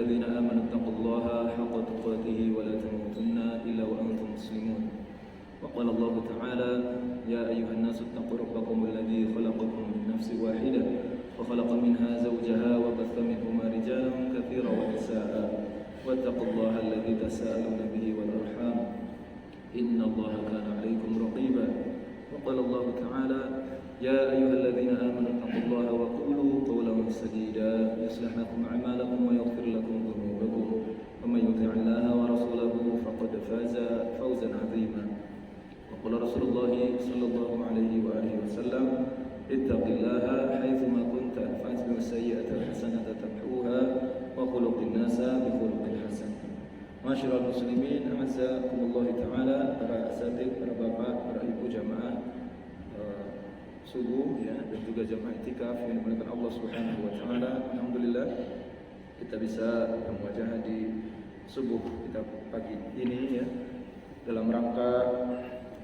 الذين آمنوا اتقوا الله حق تقاته ولا تموتن إلا وأنتم مسلمون. وقال الله تعالى يا أيها الناس اتقوا ربكم الذي خلقكم من نفس واحدة وخلق منها زوجها وبث منهما رجالا كثيرا ونساء واتقوا الله الذي تساءلون به والأرحام إن الله كان عليكم رقيبا. وقال الله تعالى يا أيها الذين آمنوا اتقوا الله وقولوا قولا سديدا يصلح لكم أعمالكم ويغفر لكم ذنوبكم ومن يطع الله ورسوله فقد فاز فوزا عظيما. وقال رسول الله صلى الله عليه وآله وسلم اتق الله حيثما كنت فاتبع السيئة الحسنة تمحوها وخلق الناس بخلق حسن. Masyarul muslimin, a'azzakumullah ta'ala, para asatidz, para bapak, para ibu jamaah subuh ya, dan juga jamaah i'tikaf yang dimuliakan Allah Subhanahu wa taala. Alhamdulillah kita bisa bermuajahah di subuh kita pagi ini ya, dalam rangka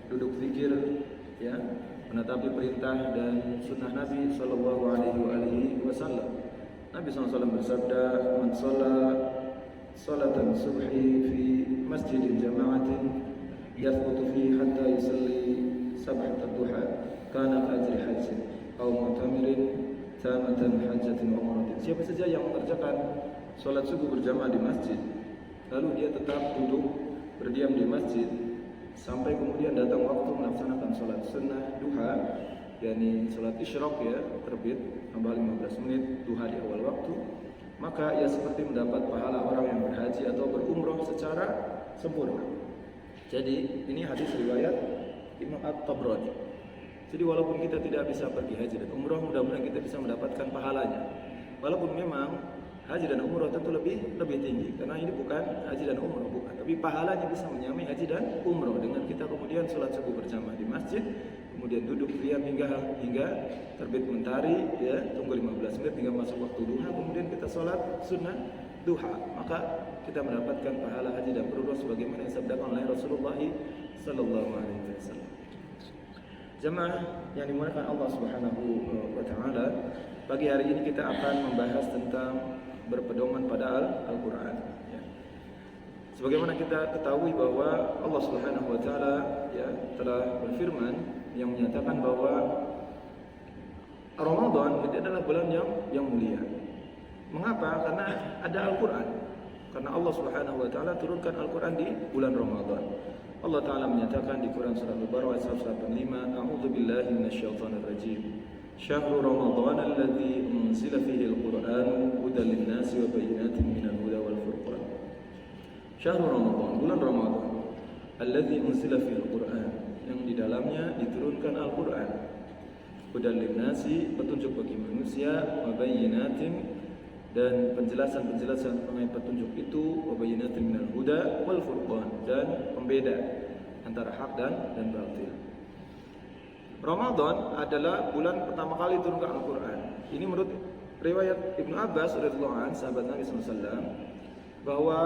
duduk zikir ya, menetapi perintah dan sunnah Nabi sallallahu alaihi wasallam. Nabi SAW bersabda, "Man shalla salatan subhi fi masjidin jama'atin yathbutu fi hatta yusalli sab'at ad-duha kana ajri hajjin aw mu'tamirin tamatan hajjatin wa umratin." Siapa saja yang mengerjakan salat subuh berjamaah di masjid, lalu dia tetap duduk berdiam di masjid sampai kemudian datang waktu melaksanakan salat sunnah duha, yakni salat isyraq ya, terbit tambah 15 menit duha di awal waktu, maka ia seperti mendapat pahala orang yang berhaji atau berumrah secara sempurna. Jadi ini hadis riwayat Imam At-Tabrani. Jadi walaupun kita tidak bisa pergi haji dan umrah, mudah-mudahan kita bisa mendapatkan pahalanya. Walaupun memang haji dan umrah tentu lebih tinggi, karena ini bukan haji dan umrah, bukan. Tapi pahalanya bisa menyamai haji dan umrah dengan kita kemudian sholat subuh berjamaah di masjid, kemudian duduk diam hingga terbit mentari ya, tunggu 15 menit hingga masuk waktu duha, kemudian kita sholat sunnah duha, maka kita mendapatkan pahala haji dan umrah sebagaimana yang disabdakan oleh Rasulullah sallallahu alaihi wasallam. Jemaah yang dimuliakan Allah Subhanahu wa taala, pagi hari ini kita akan membahas tentang berpedoman pada Al-Qur'an ya. Sebagaimana kita ketahui bahwa Allah Subhanahu wa taala ya telah berfirman yang menyatakan bahwa Ramadan itu adalah bulan yang mulia. Mengapa? Karena ada Al-Qur'an. Karena Allah Subhanahu wa taala turunkan Al-Qur'an di bulan Ramadan. Allah taala menyatakan di Quran surah Al-Baqarah ayat 185, "A'udzu billahi minasyaitonir rajim. Syahrul Ramadan alladzi unzila fihi al-Qur'an hudan lin-nasi wa bayyinatin minal huda wal furqan." Syahrul Ramadan, bulan Ramadan, alladzi unzila fihi al-Qur'an, yang di dalamnya diturunkan Al-Qur'an. Hudan lin-nasi, petunjuk bagi manusia, wa bayyinatin, dan penjelasan mengenai petunjuk itu, wa bayyinatin minal huda wal furqan, dan pembeda antara hak dan batil. Ramadan adalah bulan pertama kali turunkan Al-Qur'an. Ini menurut riwayat Ibnu Abbas radhiyallahu anhu, sahabat Nabi SAW, bahwa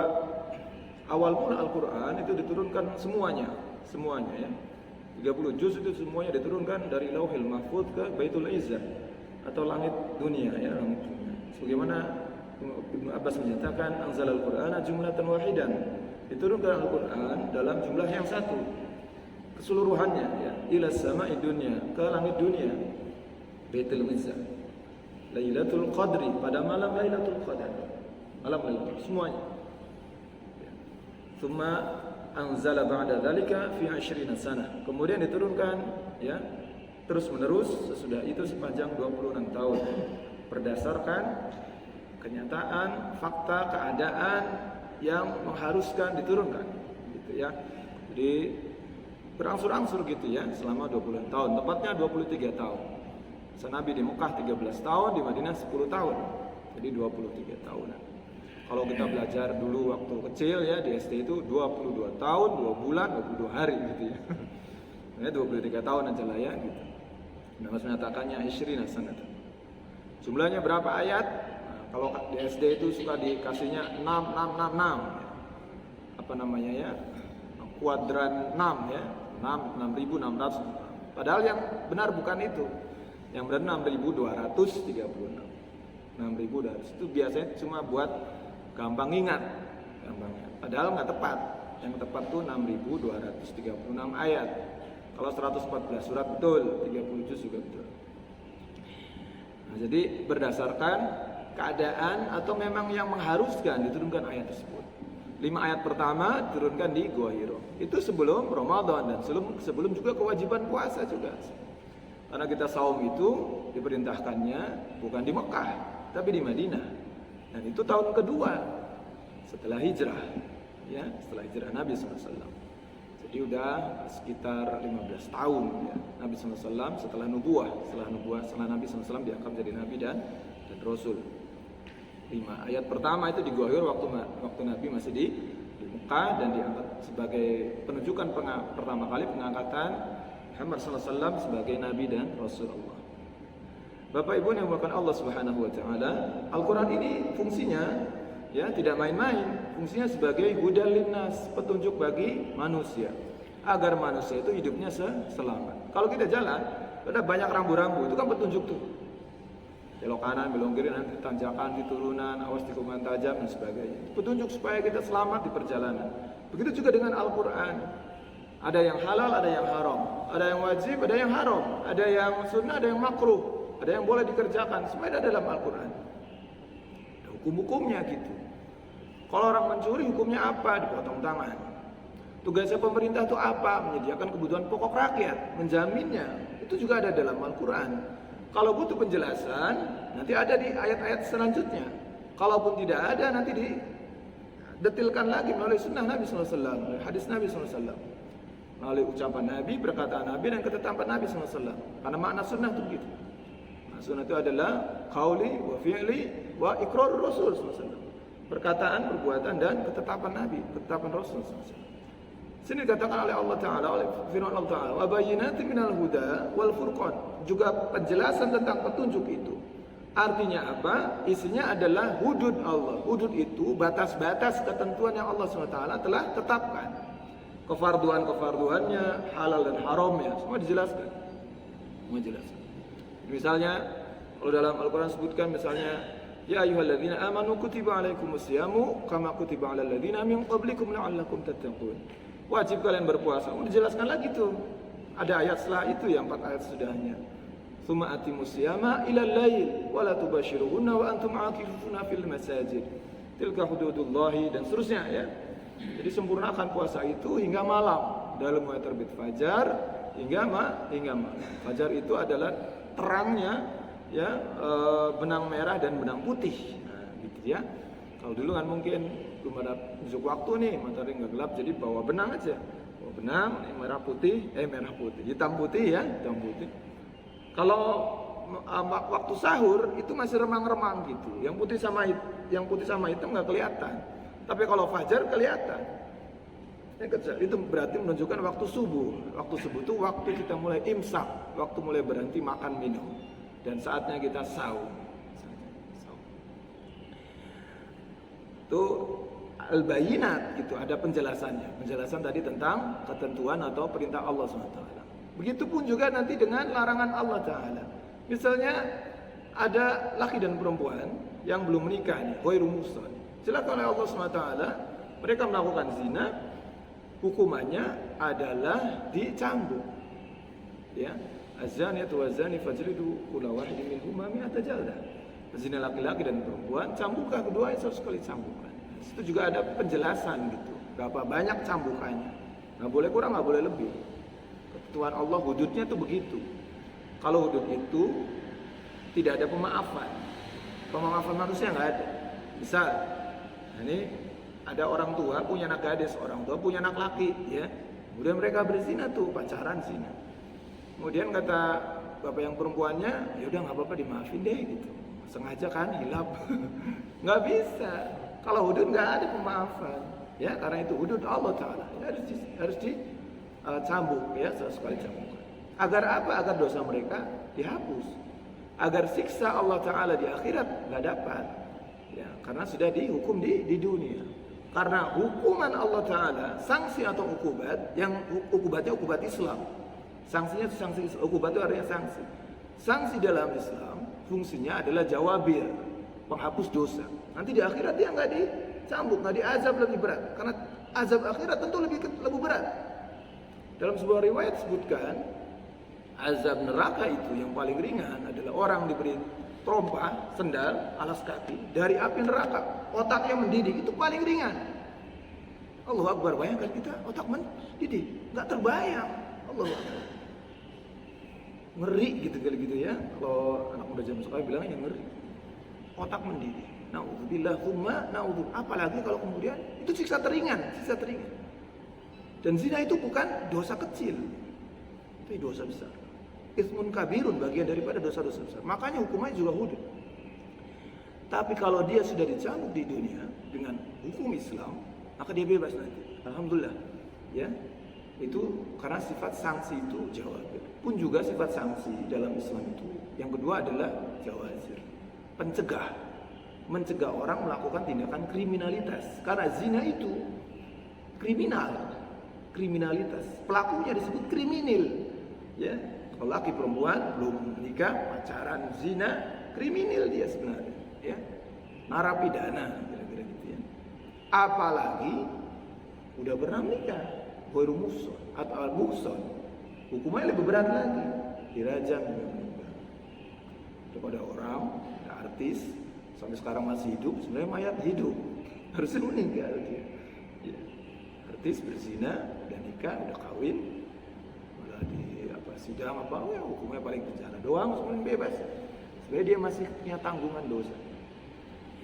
awal mula Al-Qur'an itu diturunkan semuanya ya. 30 juz itu semuanya diturunkan dari Lauhil Mahfuz ke Baitul Izzah atau langit dunia ya, langit dunia. Sebagaimana Ibnu Abbas menyatakan, anzalal Qur'ana jumlatan wahidan, diturunkan Al-Qur'an dalam jumlah yang satu keseluruhannya ya, ila sama'i dunya, ke langit dunia, Baitul Izzah, Lailatul Qadri, pada malam Lailatul Qadar, malam Lailatul semuanya ya. Tsumma anzala ba'da dzalika fi 20 sana, kemudian diturunkan ya terus menerus sesudah itu sepanjang 26 tahun berdasarkan kenyataan, fakta, keadaan yang mengharuskan diturunkan gitu ya. Jadi berangsur-angsur gitu ya selama 20 tahun, tepatnya 23 tahun. Nabi di Mekah 13 tahun, di Madinah 10 tahun. Jadi 23 tahunan. Kalau kita belajar dulu waktu kecil ya di SD itu 22 tahun, 2 bulan, 22 hari gitu ya. Nah, 23 tahun aja lah ya gitu. Nah, menyatakannya 20 sanatan. Jumlahnya berapa ayat? Nah, kalau di SD itu suka dikasihnya 6. Apa namanya ya? Kuadran 6 ya. 6.600. Padahal yang benar bukan itu. Yang benar 6.236. 6.200 itu biasanya cuma buat gampang ingat. Padahal nggak tepat. Yang tepat tuh 6.236 ayat. Kalau 114 surat betul, 30 juz juga betul. Nah, jadi berdasarkan keadaan atau memang yang mengharuskan diturunkan ayat tersebut. 5 ayat pertama diturunkan di Gua Hiro. Itu sebelum Ramadan dan sebelum juga kewajiban puasa juga. Karena kita saum itu diperintahkannya bukan di Mekah, tapi di Madinah. Dan itu tahun kedua setelah hijrah, ya, setelah hijrah Nabi SAW. Jadi udah sekitar 15 tahun ya, Nabi SAW setelah Nabi SAW diangkat jadi Nabi dan Rasul. 5 ayat pertama itu di Gua Hiro waktu Nabi masih di Mekah dan diangkat sebagai penunjukan pertama kali pengangkatan Muhammad SAW sebagai Nabi dan Rasulullah. Bapak Ibu yang dimuliakan Allah Subhanahu wa taala, Al-Qur'an ini fungsinya ya tidak main-main. Fungsinya sebagai hudal linnas, petunjuk bagi manusia agar manusia itu hidupnya selamat. Kalau kita jalan, ada banyak rambu-rambu, itu kan petunjuk tuh. Belok kanan, belok kiri, nanti tanjakan, di turunan, awas tikungan tajam dan sebagainya. Petunjuk supaya kita selamat di perjalanan. Begitu juga dengan Al-Qur'an. Ada yang halal, ada yang haram. Ada yang wajib, ada yang haram. Ada yang sunnah, ada yang makruh. Ada yang boleh dikerjakan. Semua ada dalam Al-Qur'an. Ada hukum-hukumnya gitu. Kalau orang mencuri hukumnya apa? Dipotong tangan. Tugasnya pemerintah itu apa? Menyediakan kebutuhan pokok rakyat, menjaminnya. Itu juga ada dalam Al-Qur'an. Kalau butuh penjelasan, nanti ada di ayat-ayat selanjutnya. Kalaupun tidak ada, nanti didetilkan lagi melalui sunnah Nabi SAW, hadis Nabi SAW, melalui ucapan Nabi, perkataan Nabi, dan ketetapan Nabi SAW. Karena makna sunnah itu begitu. Nah, sunnah itu adalah qauli wa fi'li wa iqrar Rasul SAW. Perkataan, perbuatan, dan ketetapan Nabi, ketetapan Rasul SAW. Sini dikatakan oleh Allah Ta'ala, oleh firman Allah Ta'ala, wa bayyinatin minal huda wal furqan. Juga penjelasan tentang petunjuk itu. Artinya apa? Isinya adalah hudud Allah. Hudud itu batas-batas ketentuan yang Allah SWT telah tetapkan. Kefarduan-kefarduannya, halal dan haramnya, semua dijelaskan. Misalnya, kalau dalam Al-Quran sebutkan misalnya, ya ayyuhalladzina amanu kutiba alaikumusyamu kama kutiba alal ladzina min qablikum la'allakum tattaqun. Wajib kalian berpuasa. Dijelaskan lagi tuh. Ada ayat setelah itu yang 4 ayat sudahnya. Tsumma atimus siyama ilal lail wa la tubashiruhunna wa antum aakifuna fil masajid. Tilka hududullahi dan seterusnya ya. Jadi sempurnakan puasa itu hingga malam. Dalam mulai terbit fajar hingga malam. Fajar itu adalah terangnya ya benang merah dan benang putih. Nah, gitu ya. Kalau dulu kan mungkin belum ada ujuk waktu nih, matahari nggak gelap, jadi bawa benang aja. Bawa benang, merah putih, hitam putih ya, hitam putih. Kalau waktu sahur itu masih remang-remang gitu. Yang putih sama hitam nggak kelihatan. Tapi kalau fajar kelihatan. Itu berarti menunjukkan waktu subuh. Waktu subuh itu waktu kita mulai imsak, waktu mulai berhenti makan minum, dan saatnya kita sahur. Itu al-bayinat gitu, ada penjelasannya. Penjelasan tadi tentang ketentuan atau perintah Allah SWT. Begitupun juga nanti dengan larangan Allah Ta'ala. Misalnya ada laki dan perempuan yang belum menikah nih, ghairu muhsan. Silakan oleh Allah SWT, mereka melakukan zina, hukumannya adalah dicambuk. Ya, az-zaniyatu waz-zani fajlidu kulla wahidin minhuma mi'ata jaldah. Zina laki-laki dan perempuan, cambuklah keduanya 100 kali cambukan. Itu juga ada penjelasan gitu, berapa banyak cambukannya. Nggak boleh kurang, nggak boleh lebih. Ketentuan Allah hududnya tuh begitu. Kalau hudud itu tidak ada pemaafan manusia nggak ada. Misal, ini ada orang tua punya anak gadis, orang tua punya anak laki, ya. Kemudian mereka berzina tuh, pacaran zina. Kemudian kata bapak yang perempuannya, ya udah nggak apa-apa, dimaafin deh gitu. Sengaja kan hilap. Nggak bisa. Kalau hudud nggak ada pemaafan, ya, karena itu hudud Allah Ta'ala. Harus dicambuk, ya, 100 kali cambukan. Agar apa? Agar dosa mereka dihapus. Agar siksa Allah Ta'ala di akhirat nggak dapat, ya, karena sudah dihukum di dunia. Karena hukuman Allah Ta'ala, sanksi atau ukubat, yang ukubatnya ukubat Islam. Sanksinya itu sanksi, ukubat itu artinya sanksi. Sanksi dalam Islam fungsinya adalah jawabir, penghapus dosa. Nanti di akhirat dia nggak dicambuk, nggak diazab lebih berat. Karena azab akhirat tentu lebih berat. Dalam sebuah riwayat disebutkan, azab neraka itu yang paling ringan adalah orang diberi trompa, sendal, alas kaki dari api neraka, otaknya mendidih, itu paling ringan. Allahu Akbar, bayangkan kita otak mendidih, nggak terbayang. Allahu Akbar. Ngeri gitu kali gitu ya. Kalau anak muda zaman sekarang bilangnya ngeri. Otak mendidih. Nauzubillah, naudzubillah. Apalagi kalau kemudian itu siksa teringan. Dan zina itu bukan dosa kecil, tapi dosa besar. Ismun kabirun, bagian daripada dosa-dosa besar. Makanya hukumannya juga hudud. Tapi kalau dia sudah dicambuk di dunia dengan hukum Islam, maka dia bebas nanti. Alhamdulillah. Ya. Itu karena sifat sanksi itu jawazir. Pun juga sifat sanksi dalam Islam itu yang kedua adalah jawazir. Mencegah orang melakukan tindakan kriminalitas. Karena zina itu kriminalitas. Pelakunya disebut kriminal. Ya, kalau laki perempuan belum menikah, pacaran, zina, kriminal dia sebenarnya. Ya, narapidana kira-kira gitu ya. Apalagi udah pernah menikah, baru muhson atau al-muhson, hukumannya lebih berat lagi, dirajam kepada orang, artis sampai sekarang masih hidup, sebenarnya mayat hidup, harusnya meninggal dia. Ya. Artis berzina, udah nikah, udah kawin, malah di sidang ya, hukumnya paling penjara doang, sebenarnya bebas. Sebenarnya dia masih punya tanggungan dosa.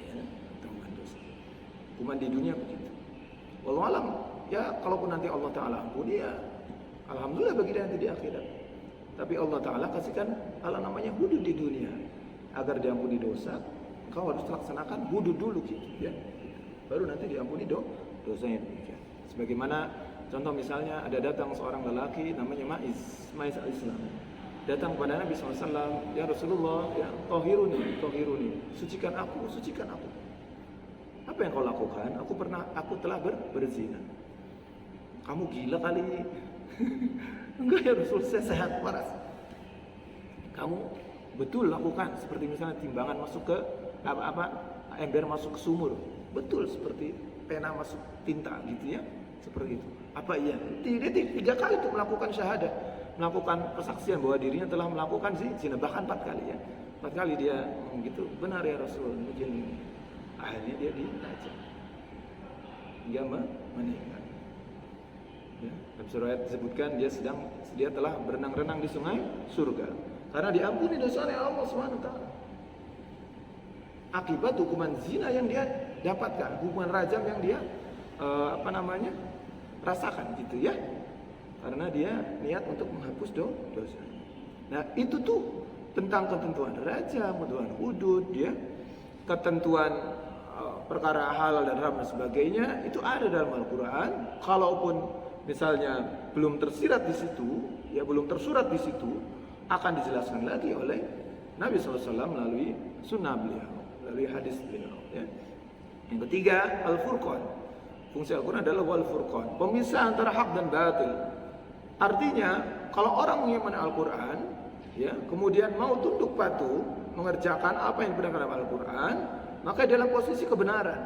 Ya, tanggungan dosa. Hukuman di dunia begitu. Wallahu alam. Ya, kalaupun nanti Allah Ta'ala ampuni ya, alhamdulillah bagi dia nanti di akhirat. Tapi Allah Ta'ala kasihkan namanya hudud di dunia. Agar diampuni dosa, kau harus laksanakan hudud dulu gitu ya. Baru nanti diampuni dosanya demikian. Sebagaimana contoh misalnya ada datang seorang lelaki namanya Maiz al-Islam. Datang kepada Nabi SAW, ya Rasulullah, ya tohiruni, sucikan aku. Apa yang kau lakukan? Aku telah berzina. Kamu gila kali. Enggak ya Rasul, saya sehat waras. Kamu betul lakukan seperti misalnya timbangan masuk ke ember masuk ke sumur. Betul seperti pena masuk tinta gitu ya. Seperti itu. Apa iya? Dia 3 kali itu melakukan syahadat, melakukan persaksian bahwa dirinya telah melakukan zina, bahkan 4 kali ya. 4 kali dia gitu. Benar ya Rasul. Kemudian akhirnya dia dirajam. Hingga meninggal. Ya, dalam surah disebutkan dia telah berenang-renang di sungai surga karena diampuni dosanya Allah Subhanahu wa taala. Akibat hukuman zina yang dia dapatkan, hukuman rajam yang dia rasakan gitu ya. Karena dia niat untuk menghapus dosa. Nah, itu tuh tentang ketentuan rajam, ketentuan hudud ya. Ketentuan perkara halal dan haram dan sebagainya itu ada dalam Al-Qur'an. Kalaupun misalnya belum tersirat di situ, ya belum tersurat di situ, akan dijelaskan lagi oleh Nabi SAW melalui sunnah beliau, melalui hadis beliau. Ya. Yang ketiga, al-furqan. Fungsi Al-Quran adalah wal-furqan, pemisah antara hak dan batil. Artinya, kalau orang mengimani Al-Quran, ya, kemudian mau tunduk patuh mengerjakan apa yang diperintahkan dalam Al-Quran, maka dalam posisi kebenaran.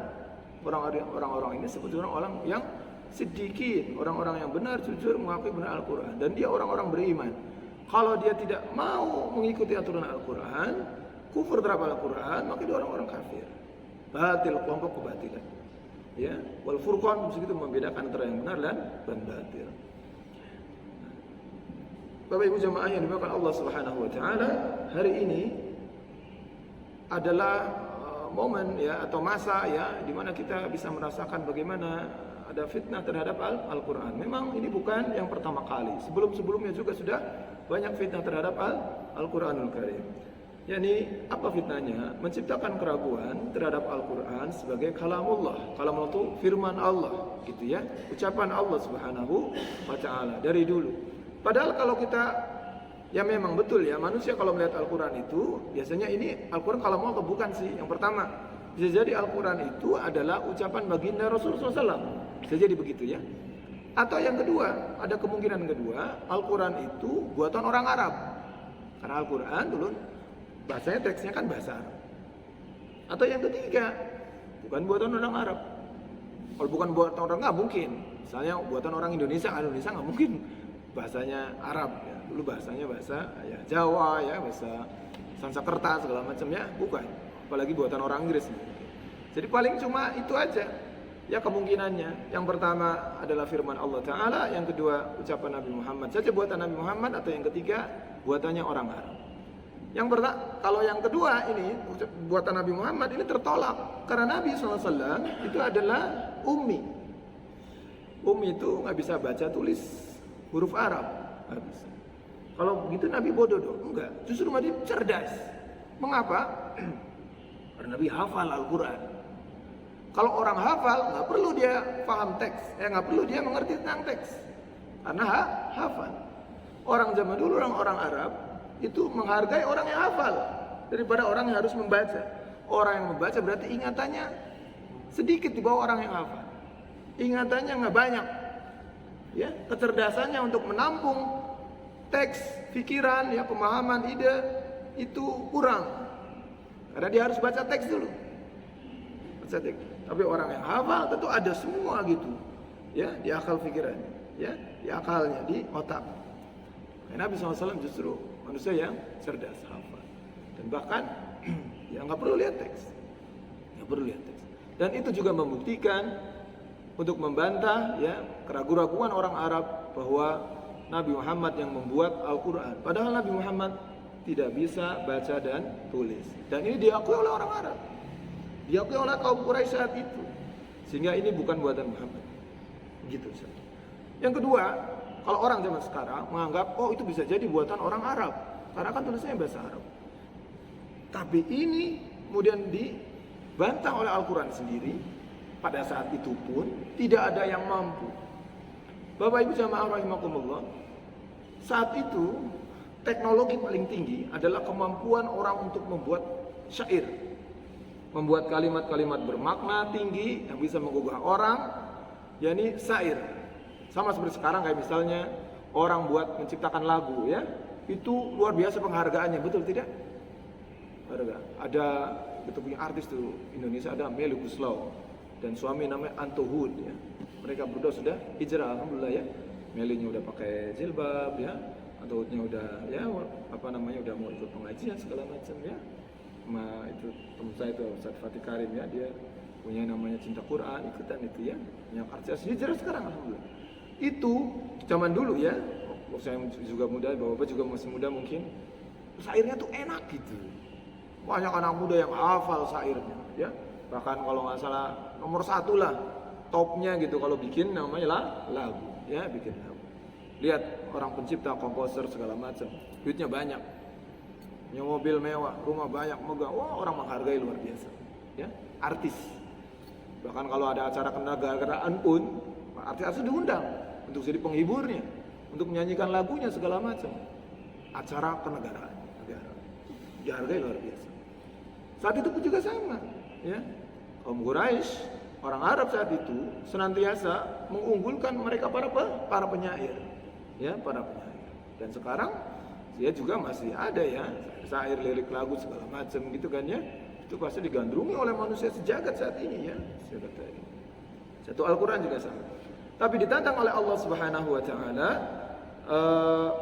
Orang-orang ini sebetulnya orang yang siddiqin, orang-orang yang benar, jujur, mengakui benar Al-Quran. Dan dia orang-orang beriman. Kalau dia tidak mau mengikuti aturan Al-Quran, kufur terhadap Al-Quran, maka dia orang-orang kafir. Batil, kelompok kebatilan. Ya, wal furqan begitu membedakan antara yang benar dan batil. Bapak Ibu jamaah yang dimuliakan Allah Subhanahu wa taala, hari ini adalah momen ya atau masa ya di mana kita bisa merasakan bagaimana ada fitnah terhadap Al-Quran. Memang ini bukan yang pertama kali. Sebelum-sebelumnya juga sudah banyak fitnah terhadap Al-Quranul Karim. Yani apa fitnahnya? Menciptakan keraguan terhadap Al-Quran sebagai kalamullah. Kalamullah itu firman Allah, gitu ya. Ucapan Allah Subhanahu wa taala dari dulu. Padahal kalau kita ya memang betul ya, manusia kalau melihat Al-Quran itu biasanya ini Al-Quran kalamullah atau bukan sih? Yang pertama, bisa jadi Al-Quran itu adalah ucapan baginda Rasulullah SAW. Bisa jadi begitu ya. Atau yang kedua, ada kemungkinan kedua, Al-Quran itu buatan orang Arab. Karena Al-Quran dulu bahasanya teksnya kan bahasa Arab. Atau yang ketiga, bukan buatan orang Arab. Kalau bukan buatan orang nggak mungkin. Misalnya buatan orang Indonesia nggak mungkin bahasanya Arab. Ya. Dulu bahasanya bahasa ya Jawa, ya bahasa Sanskerta segala macam ya, bukan. Apalagi buatan orang Inggris. Jadi paling cuma itu aja. Ya kemungkinannya. Yang pertama adalah firman Allah Ta'ala, yang kedua ucapan Nabi Muhammad saja buatan Nabi Muhammad, atau yang ketiga buatannya orang Arab. Yang pertama, kalau yang kedua ini buatan Nabi Muhammad ini tertolak karena Nabi SAW itu adalah ummi. Ummi itu nggak bisa baca tulis huruf Arab, nggak bisa. Kalau begitu Nabi bodoh dong? Enggak, justru Nabi cerdas. Mengapa? Karena Nabi hafal Al-Quran. Kalau orang hafal nggak perlu dia paham teks, nggak perlu dia mengerti tentang teks, karena hafal. Orang zaman dulu, orang Arab itu menghargai orang yang hafal daripada orang yang harus membaca. Orang yang membaca berarti ingatannya sedikit di bawah orang yang hafal. Ingatannya nggak banyak, ya kecerdasannya untuk menampung teks, pikiran, ya pemahaman, ide itu kurang. Karena dia harus baca teks dulu. Baca teks. Tapi orang yang hafal tentu ada semua gitu, ya di akal pikirannya, ya di akalnya, di otak. Nabi SAW justru manusia yang cerdas, hafal, dan bahkan ya nggak perlu lihat teks, nggak perlu lihat teks. Dan itu juga membuktikan untuk membantah ya keraguan-raguan orang Arab bahwa Nabi Muhammad yang membuat Al-Quran. Padahal Nabi Muhammad tidak bisa baca dan tulis. Dan ini diakui oleh orang Arab, diakui oleh kaum Quraisy saat itu. Sehingga ini bukan buatan Muhammad. Gitu. Yang kedua, kalau orang zaman sekarang menganggap, oh itu bisa jadi buatan orang Arab, karena kan tulisannya bahasa Arab. Tapi ini kemudian dibantah oleh Al-Quran sendiri. Pada saat itu pun tidak ada yang mampu. Bapak Ibu jamaah rahimakumullah, saat itu teknologi paling tinggi adalah kemampuan orang untuk membuat syair, membuat kalimat-kalimat bermakna tinggi yang bisa menggugah orang, yakni syair. Sama seperti sekarang kayak misalnya orang buat menciptakan lagu, ya itu luar biasa penghargaannya, betul tidak? Ada kita punya artis tuh Indonesia, ada Melly Guslau dan suami namanya Anto Hood, ya. Mereka berdua sudah hijrah, alhamdulillah ya. Melinya udah pakai jilbab, ya. Anto Hoodnya udah ya udah mau ikut pengajian segala macam, ya. Sama itu teman saya itu Ustaz Fatih Karim, ya, dia punya namanya Cinta Quran, ikutan itu, ya. Yang artis hijrah sekarang, alhamdulillah. Itu zaman dulu, ya. Saya juga muda, bapak juga masih muda mungkin. Syairnya tuh enak gitu. Banyak anak muda yang hafal syairnya, ya. Bahkan kalau nggak salah nomor 1 lah topnya gitu kalau bikin namanya lagu, ya bikin lagu. Lihat orang pencipta, komposer segala macam, duitnya banyak, punya mobil mewah, rumah banyak, megah, wah orang menghargai luar biasa, ya artis. Bahkan kalau ada acara kenegaraan pun artis diundang untuk jadi penghiburnya, untuk menyanyikan lagunya segala macam. Acara kenegaraan negara dihargai luar biasa. Saat itu pun juga sama, ya. Kaum Quraisy, orang Arab saat itu senantiasa mengunggulkan mereka para penyair, ya para penyair. Dan sekarang dia juga masih ada, ya syair, lirik lagu segala macam gitu kan, ya. Itu pasti digandrungi oleh manusia sejagat saat ini, ya sejagat ini. Satu Al-Quran juga sama. Tapi ditantang oleh Allah Subhanahu Wa Taala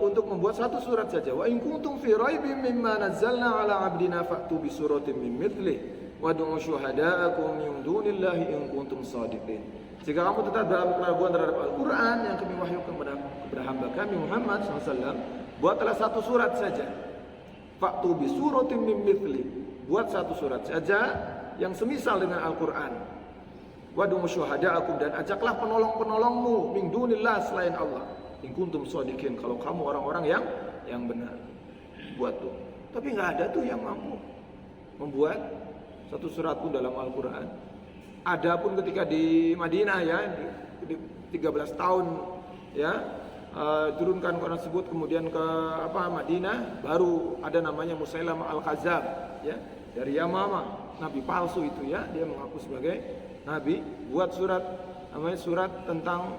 untuk membuat satu surat saja. Wa in kuntum fi raibin mimma nazzalna ala abdina fa'tu bi suratin min mithlihi wad'u syuhada'akum min dunillahi in kuntum shadiqin. Jika kamu tetap dalam keraguan terhadap Al-Quran yang kami wahyukan kepada hamba kami Muhammad SAW, buatlah satu surat saja. Fa'tu bi suratin min mithli. Buat satu surat saja yang semisal dengan Al-Quran. Wad'u syuhada'akum, dan ajaklah penolong-penolongmu min dunillah selain Allah. In kuntum shadiqin, kalau kamu orang-orang yang benar. Buat tuh. Tapi nggak ada tuh yang mampu membuat satu surat pun dalam Al-Quran. Adapun ketika di Madinah, ya di 13 tahun, ya turunkan Quran tersebut, kemudian ke Madinah, baru ada namanya Musailamah Al-Kadzab, ya dari Yamamah, nabi palsu itu, ya dia mengaku sebagai nabi, buat surat namanya surat tentang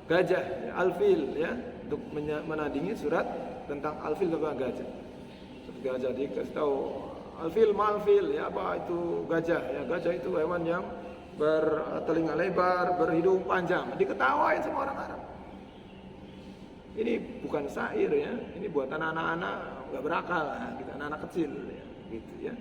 gajah, ya, Al-Fil, ya untuk menandingi surat tentang Al-Fil tentang gajah. Gajah dikasih tahu Malfil, ya apa itu gajah, ya gajah itu hewan yang bertelinga lebar, berhidung panjang, diketawain sama orang Arab. Ini bukan syair ya, ini buatan anak-anak nggak berakal, gitu, anak-anak kecil, ya, gitu ya.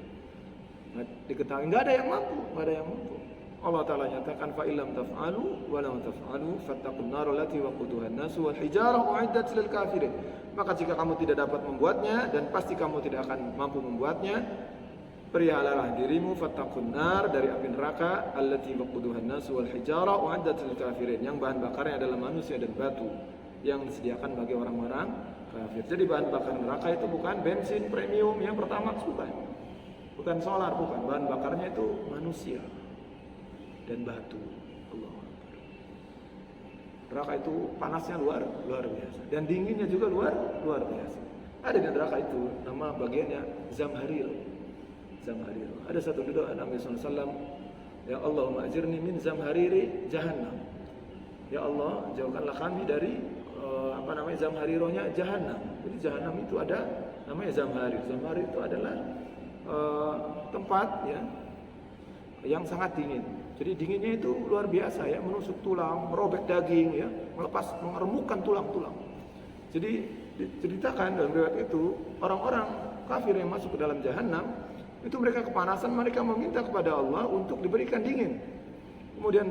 Diketahui, nggak ada yang mampu, nggak ada yang mampu. Allah Ta'ala nyatakan fa illam taf'alu wa lam taf'alu fattaqun nar allati waquduha an-nas wal hijarah u'iddat lil kafirin. Maka jika kamu tidak dapat membuatnya dan pasti kamu tidak akan mampu membuatnya, perihalalah dirimu fattaqun nar, dari api neraka, allati waquduha an-nas wal hijarah u'iddat lil kafirin, yang bahan bakarnya adalah manusia dan batu yang disediakan bagi orang-orang kafir. Jadi bahan bakar neraka itu bukan bensin premium yang Pertamax, bukan solar, bukan. Bahan bakarnya itu manusia dan batu. Allah Akbar. Neraka itu panasnya luar biasa dan dinginnya juga luar biasa. Ada di neraka itu nama bagiannya Zamharir. Ada satu doa Nabi SAW, ya Allahumma ajirni min zamhariri jahannam. Ya Allah, jauhkanlah kami dari zamharirohnya jahannam. Jadi jahannam itu ada namanya zamharir. Zamharir itu adalah tempat ya yang sangat dingin. Jadi dinginnya itu luar biasa ya, menusuk tulang, merobek daging ya, mengeremukkan tulang-tulang. Jadi diceritakan dalam riwayat itu, orang-orang kafir yang masuk ke dalam jahanam itu mereka kepanasan, mereka meminta kepada Allah untuk diberikan dingin. Kemudian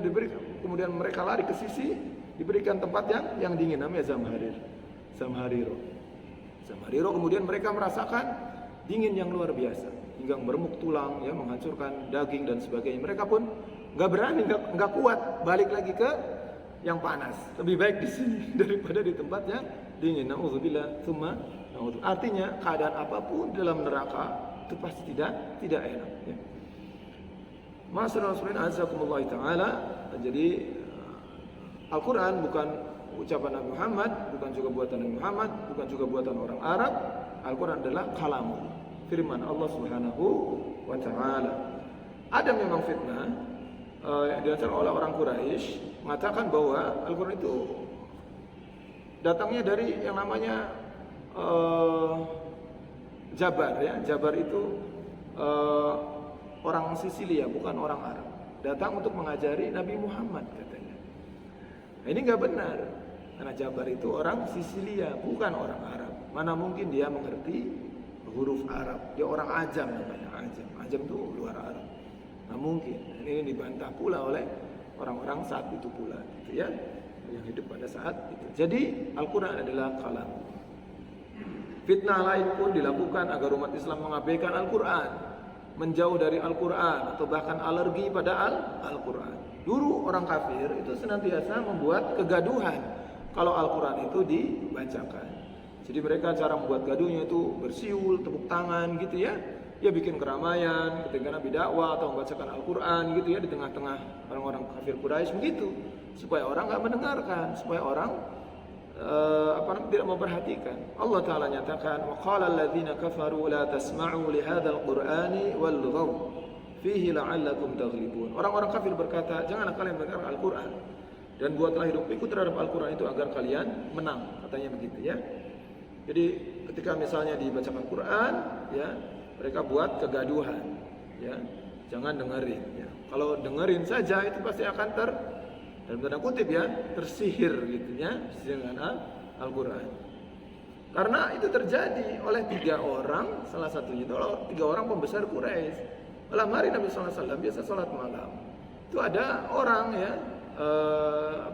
mereka lari ke sisi, diberikan tempat yang dingin, namanya Zamhariro. Kemudian mereka merasakan dingin yang luar biasa hingga meremuk tulang ya, menghancurkan daging dan sebagainya. Mereka pun nggak berani, nggak kuat balik lagi ke yang panas. Lebih baik di sini daripada di tempat yang dingin. Nauzubillah, tsumma naudzu. Artinya keadaan apapun dalam neraka itu pasti tidak enak ya. Masyaallah subhanahu azakumullah taala. Jadi Al-Quran bukan ucapan Nabi Muhammad, bukan juga buatan Nabi Muhammad, bukan juga buatan orang Arab. Al-Quran adalah kalam, firman Allah Subhanahu wa taala. Ada memang fitnah yang dilakukan oleh orang Quraisy mengatakan bahwa Al-Quran itu datangnya dari yang namanya Jabar ya. Jabar itu orang Sisilia, bukan orang Arab. Datang untuk mengajari Nabi Muhammad katanya. Nah, ini nggak benar, karena Jabar itu orang Sisilia, bukan orang Arab. Mana mungkin dia mengerti huruf Arab? Dia orang Ajam namanya, Ajam itu luar Arab. Nah mungkin ini dibantah pula oleh orang-orang saat itu pula, gitu ya, yang hidup pada saat itu. Jadi Al-Quran adalah kalam. Fitnah lain pun dilakukan agar umat Islam mengabaikan Al-Quran, menjauh dari Al-Quran, atau bahkan alergi pada Al-Quran. Dulu orang kafir itu senantiasa membuat kegaduhan kalau Al-Quran itu dibacakan. Jadi mereka cara membuat gaduhnya itu bersiul, tepuk tangan gitu ya. Dia bikin keramaian ketika Nabi dakwah atau membacakan Al-Quran gitu ya, di tengah-tengah orang-orang kafir Quraisy begitu, supaya orang nggak mendengarkan, supaya orang tidak memperhatikan. Allah Ta'ala nyatakan, wa qala alladhina kafaru la tasma'u li hadzal qur'ani walghaw fihi la'allakum taghlibun. Orang-orang kafir berkata, janganlah kalian mendengar Al-Quran dan buatlah hidup pikir terhadap Al-Quran itu agar kalian menang, katanya begitu ya. Jadi ketika misalnya dibacakan Quran ya, mereka buat kegaduhan ya, jangan dengerin ya. Kalau dengerin saja itu pasti akan dalam tanda kutip ya, tersihir gitu ya, dengan Al-Quran. Karena itu terjadi oleh 3 orang, salah satunya itu 3 orang pembesar Quraisy. Malam hari Nabi SAW biasa sholat malam. Itu ada orang ya,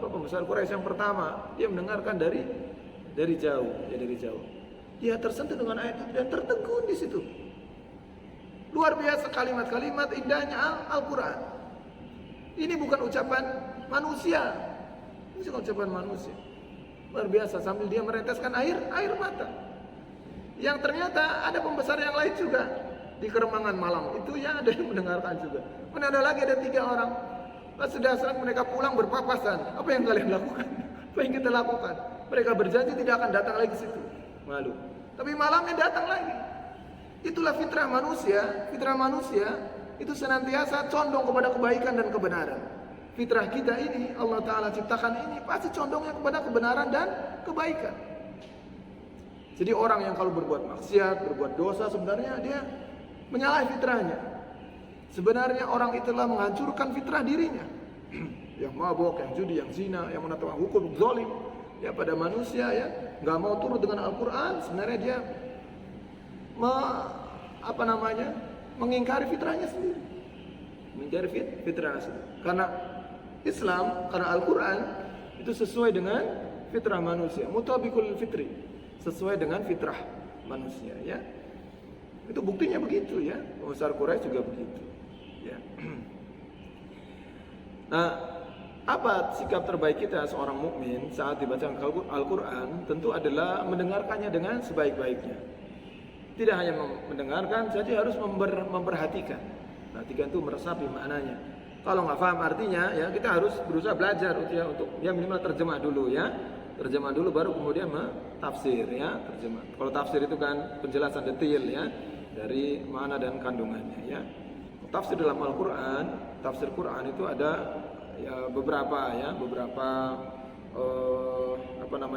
pembesar Quraisy yang pertama, dia mendengarkan dari jauh. Dia tersentuh dengan ayat itu dan tertegun di situ. Luar biasa kalimat-kalimat indahnya Al-Quran. Ini bukan ucapan manusia. Ini bukan ucapan manusia. Luar biasa, sambil dia mereteskan air mata. Yang ternyata ada pembesar yang lain juga di keremangan malam itu yang ada yang mendengarkan juga. Kemudian ada lagi 3 orang. Pas sudah saat mereka pulang berpapasan. Apa yang kalian lakukan? Apa yang kita lakukan? Mereka berjanji tidak akan datang lagi ke situ. Malu. Tapi malamnya datang lagi. Itulah fitrah manusia. Fitrah manusia itu senantiasa condong kepada kebaikan dan kebenaran. Fitrah kita ini, Allah Ta'ala ciptakan ini pasti condongnya kepada kebenaran dan kebaikan. Jadi orang yang kalau berbuat maksiat, berbuat dosa, sebenarnya dia menyalahi fitrahnya. Sebenarnya orang itu telah menghancurkan fitrah dirinya. Yang mabuk, yang judi, yang zina, yang menentang hukum zalim ya pada manusia ya, nggak mau turut dengan Al-Qur'an, sebenarnya dia mengingkari fitrahnya sendiri. Mengingkari fitrah sendiri. Karena Islam, karena Al-Qur'an itu sesuai dengan fitrah manusia, mutabikul fitri, sesuai dengan fitrah manusia ya. Itu buktinya begitu ya. Pembesar Quraisy juga begitu ya. Nah, apa sikap terbaik kita seorang mukmin saat dibaca Al-Qur'an? Tentu adalah mendengarkannya dengan sebaik-baiknya. Tidak hanya mendengarkan, jadi harus memperhatikan. Perhatikan itu meresapi maknanya. Kalau nggak paham artinya, ya kita harus berusaha belajar untuk ya minimal terjemah dulu ya. Terjemah dulu baru kemudian tafsir ya, terjemah. Kalau tafsir itu kan penjelasan detail ya dari makna dan kandungannya ya. Tafsir dalam Al-Qur'an, tafsir Qur'an itu ada ya beberapa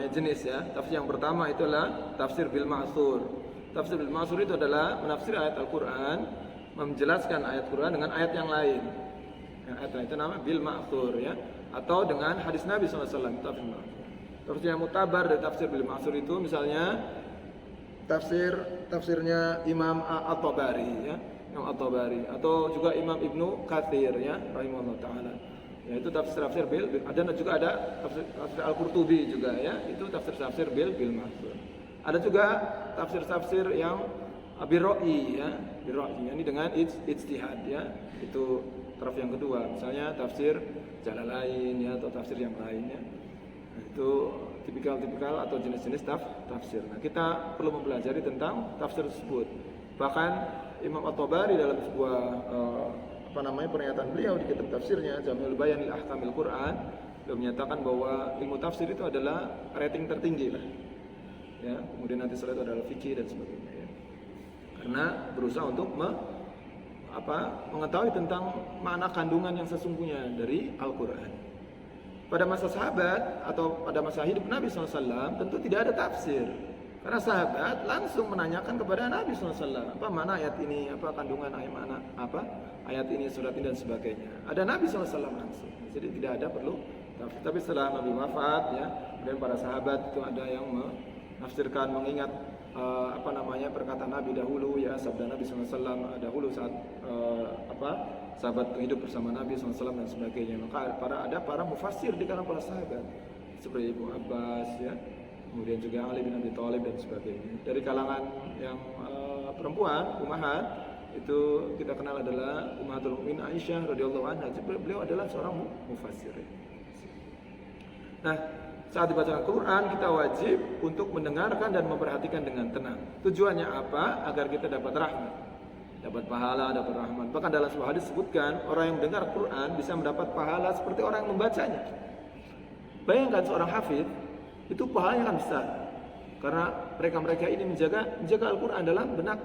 jenis ya. Tafsir yang pertama itulah tafsir bil ma'tsur. Tafsir bil ma'tsur itu adalah menafsir ayat Al-Qur'an, menjelaskan ayat Qur'an dengan ayat yang lain. Ya, ayat itu namanya bil ma'tsur ya, atau dengan hadis Nabi SAW. Tafsir yang mutabar dari tafsir bil ma'tsur itu misalnya tafsirnya Imam At-Tabari ya, Imam At-Tabari, atau juga Imam Ibnu Katsir ya rahimahullah taala. Ya, itu tafsir bil, ada juga ada tafsir Al-Qurtubi juga ya, itu tafsir bil ma'tsur. Ada juga tafsir yang birra'i ya, birra'i ini dengan ijtihad ya. Itu taraf yang kedua. Misalnya tafsir Jalalain ya, atau tafsir yang lainnya. Nah, itu tipikal atau jenis-jenis tafsir. Nah, kita perlu mempelajari tentang tafsir tersebut. Bahkan Imam At-Tabari dalam sebuah pernyataan beliau di kitab tafsirnya Jami'ul Bayan lil Ahkamil Quran, beliau menyatakan bahwa ilmu tafsir itu adalah rating tertinggi lah. Ya, kemudian nanti setelah itu adalah fikih dan sebagainya ya. Karena berusaha untuk mengetahui tentang makna kandungan yang sesungguhnya dari Al-Qur'an. Pada masa sahabat atau pada masa hidup Nabi SAW tentu tidak ada tafsir. Karena sahabat langsung menanyakan kepada Nabi SAW, apa makna ayat ini, apa kandungan ayat ini, surat ini dan sebagainya. Ada Nabi SAW langsung. Jadi tidak ada perlu tafsir. Tapi setelah Nabi wafat ya, kemudian para sahabat itu ada yang menafsirkan, mengingat perkataan Nabi dahulu ya, sabda Nabi SAW dahulu saat sahabat hidup bersama Nabi SAW dan sebagainya. Maka ada para mufassir di kalangan para sahabat seperti Ibnu Abbas ya, kemudian juga Ali bin Abi Thalib dan sebagainya. Dari kalangan yang perempuan, ummahat, itu kita kenal adalah Ummahatul Mukminin Aisyah radhiyallahu anha. Beliau adalah seorang mufassir. Nah, saat dibaca Al-Quran kita wajib untuk mendengarkan dan memperhatikan dengan tenang. Tujuannya apa? Agar kita dapat rahmat, dapat pahala, dapat rahmat. Bahkan dalam sebuah hadis disebutkan orang yang mendengar Al-Quran bisa mendapat pahala seperti orang yang membacanya. Bayangkan seorang hafidz itu pahalanya kan besar, karena mereka ini menjaga Al-Quran dalam benak,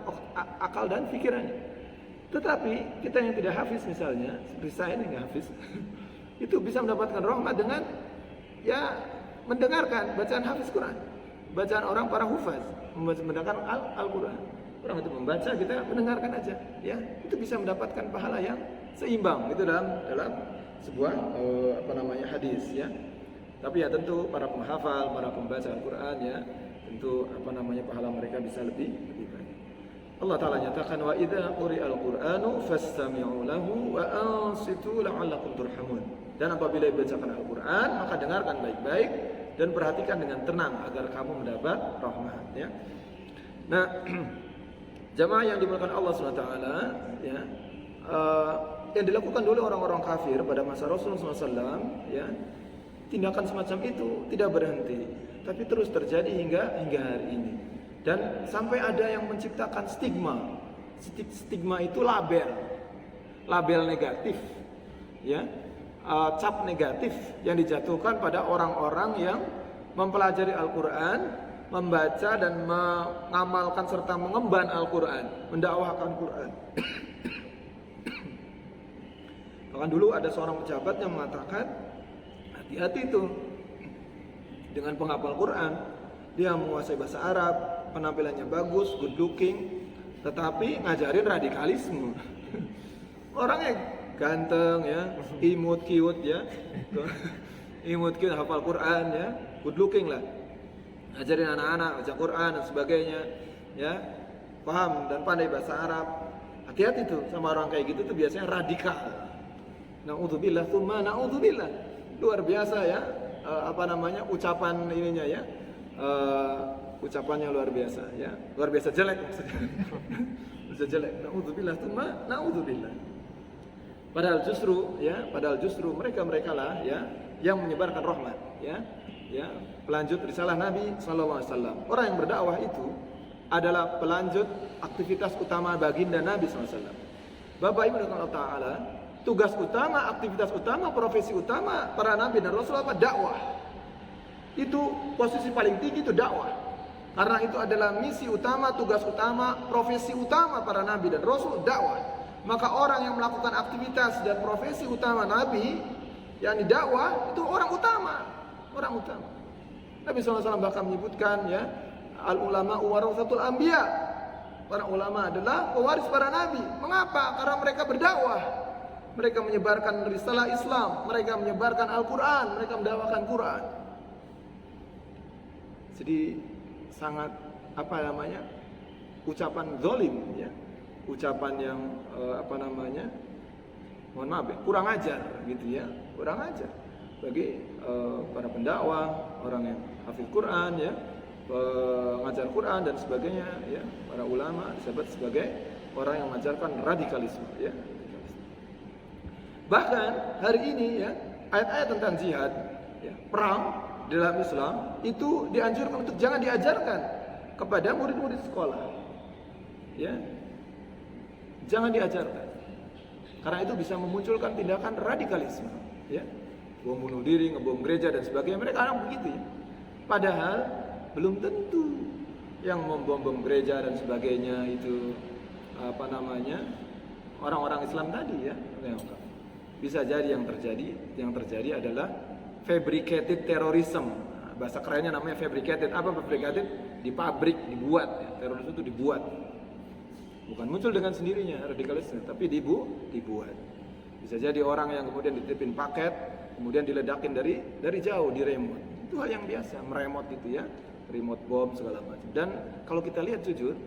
akal dan pikirannya. Tetapi kita yang tidak hafiz misalnya, seperti saya ini nggak hafiz, itu bisa mendapatkan rahmat dengan ya mendengarkan bacaan hafiz Quran, bacaan orang para hufaz, mendengarkan Al-Quran. Orang itu membaca, kita mendengarkan aja, ya itu bisa mendapatkan pahala yang seimbang. Itu dalam sebuah hadis ya. Tapi ya tentu para penghafal, para pembaca Al-Quran ya, tentu pahala mereka bisa lebih baik. Allah Ta'ala nyatakan wa idza quri'al Qur'anu fastami'u lahu wa ansitu la'allakum turhamun. Dan apabila dibacakan Al-Quran, maka dengarkan baik-baik dan perhatikan dengan tenang agar kamu mendapat rahmat ya. Nah, jamaah yang dimuliakan Allah SWT ya, yang dilakukan oleh orang-orang kafir pada masa Rasulullah SAW ya, tindakan semacam itu tidak berhenti, tapi terus terjadi hingga hari ini. Dan sampai ada yang menciptakan stigma. Stigma itu label negatif ya, cap negatif yang dijatuhkan pada orang-orang yang mempelajari Al-Quran, membaca dan mengamalkan serta mengemban Al-Quran, mendakwahkan Quran. Bahkan dulu ada seorang pejabat yang mengatakan, hati-hati itu dengan penghafal Quran. Dia menguasai bahasa Arab, penampilannya bagus, good looking, tetapi ngajarin radikalisme. Orangnya ganteng ya, imut cute ya, imut cute, hafal Quran ya, good looking lah, ngajarin anak-anak baca Quran dan sebagainya ya, paham dan pandai bahasa Arab. Hati-hati tuh sama orang kayak gitu tuh biasanya radikal. Naudzubillah, tsumma naudzubillah. Luar biasa ya, ucapan ininya ya, ucapannya luar biasa ya, luar biasa jelek maksudnya. Bisa jelek. Naudzubillah, tsumma naudzubillah. Padahal justru mereka lah ya yang menyebarkan rahmat ya pelanjut risalah Nabi sallallahu alaihi wasallam. Orang yang berdakwah itu adalah pelanjut aktivitas utama baginda Nabi sallallahu alaihi wasallam. Bapak Ibu dan Allah taala, tugas utama, aktivitas utama, profesi utama para nabi dan rasul apa? Dakwah. Itu posisi paling tinggi, itu dakwah. Karena itu adalah misi utama, tugas utama, profesi utama para nabi dan rasul, dakwah. Maka orang yang melakukan aktivitas dan profesi utama Nabi, yakni dakwah, itu orang utama. Nabi SAW bahkan menyebutkan ya, al ulama warasatul anbiya. Para ulama adalah pewaris para nabi. Mengapa? Karena mereka berdakwah. Mereka menyebarkan risalah Islam, mereka menyebarkan Al-Qur'an, mereka mendakwakan Quran. Jadi sangat ucapan zalim ya. Ucapan yang mohon maaf ya, kurang ajar gitu ya, kurang ajar bagi para pendakwah, orang yang hafid Quran ya, pengajar Quran dan sebagainya ya, para ulama disebut sebagai orang yang mengajarkan radikalisme ya. Bahkan hari ini ya, ayat-ayat tentang jihad ya, perang dalam Islam itu dianjurkan untuk jangan diajarkan kepada murid-murid sekolah ya. Jangan diajarkan, karena itu bisa memunculkan tindakan radikalisme, ya, bom bunuh diri, ngebom gereja dan sebagainya. Mereka orang begitu, ya. Padahal belum tentu yang membom gereja dan sebagainya itu orang-orang Islam tadi, ya. Bisa jadi yang terjadi adalah fabricated terrorism. Bahasa kerennya namanya fabricated. Apa fabricated? Di pabrik dibuat, ya. Teroris itu dibuat. Bukan muncul dengan sendirinya radikalisme, tapi dibuat. Bisa jadi orang yang kemudian dititipin paket, kemudian diledakin dari jauh di remote. Itu hal yang biasa, meremot itu ya, remote bom segala macam. Dan kalau kita lihat jujur,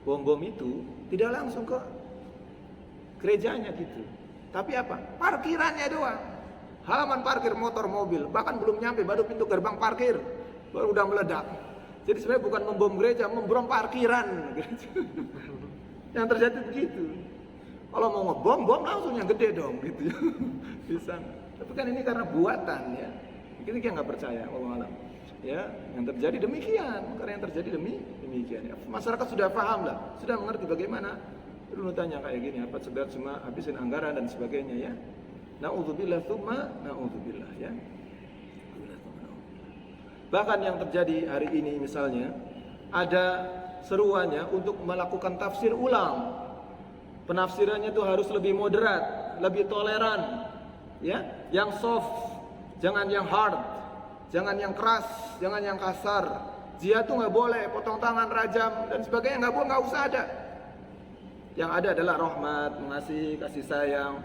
bom-bom itu tidak langsung ke gerejanya gitu. Tapi apa? Parkirannya doang. Halaman parkir motor, mobil, bahkan belum nyampe baru pintu gerbang parkir baru udah meledak. Jadi sebenarnya bukan membom gereja, membom parkiran gereja. Yang terjadi begitu. Kalau mau ngebom, bom langsung yang gede dong gitu ya. Bisa. Tapi kan ini karena buatan ya. Mungkin kita nggak percaya, wallahu alam. Ya, yang terjadi demikian. Karena yang terjadi demikian. Ya. Masyarakat sudah paham lah, sudah mengerti bagaimana. Dulu tanya kayak gini, apa sebenarnya cuma habisin anggaran dan sebagainya ya. Naudzubillah tsumma naudzubillah ya. Bahkan yang terjadi hari ini misalnya ada seruannya untuk melakukan tafsir ulang. Penafsirannya itu harus lebih moderat, lebih toleran, ya, yang soft, jangan yang hard, jangan yang keras, jangan yang kasar. Jihad itu nggak boleh, potong tangan, rajam dan sebagainya nggak usah ada. Yang ada adalah rahmat, mengasihi, kasih sayang.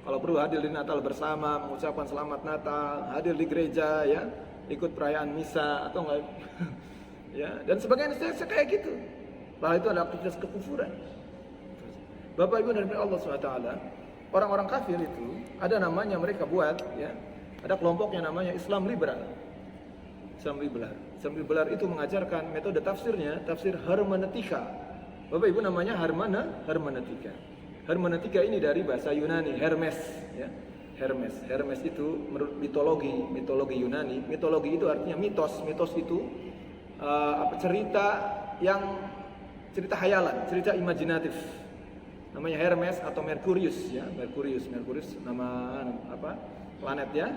Kalau perlu hadir di Natal bersama, mengucapkan selamat Natal, hadir di gereja, ya, ikut perayaan misa atau enggak. Ya, dan sebagainya kayak gitu. Bahwa itu adalah aktivitas kekufuran. Bapak Ibu dari Allah SWT, orang-orang kafir itu ada namanya mereka buat, ya, ada kelompoknya namanya Islam liberal. Islam liberal itu mengajarkan metode tafsirnya, tafsir hermeneutika. Bapak Ibu namanya hermeneutika. Hermeneutika ini dari bahasa Yunani, Hermes, ya. Hermes itu menurut mitologi Yunani. Mitologi itu artinya mitos itu cerita hayalan, cerita imajinatif. Namanya Hermes atau Merkurius ya, Merkurius nama planet ya.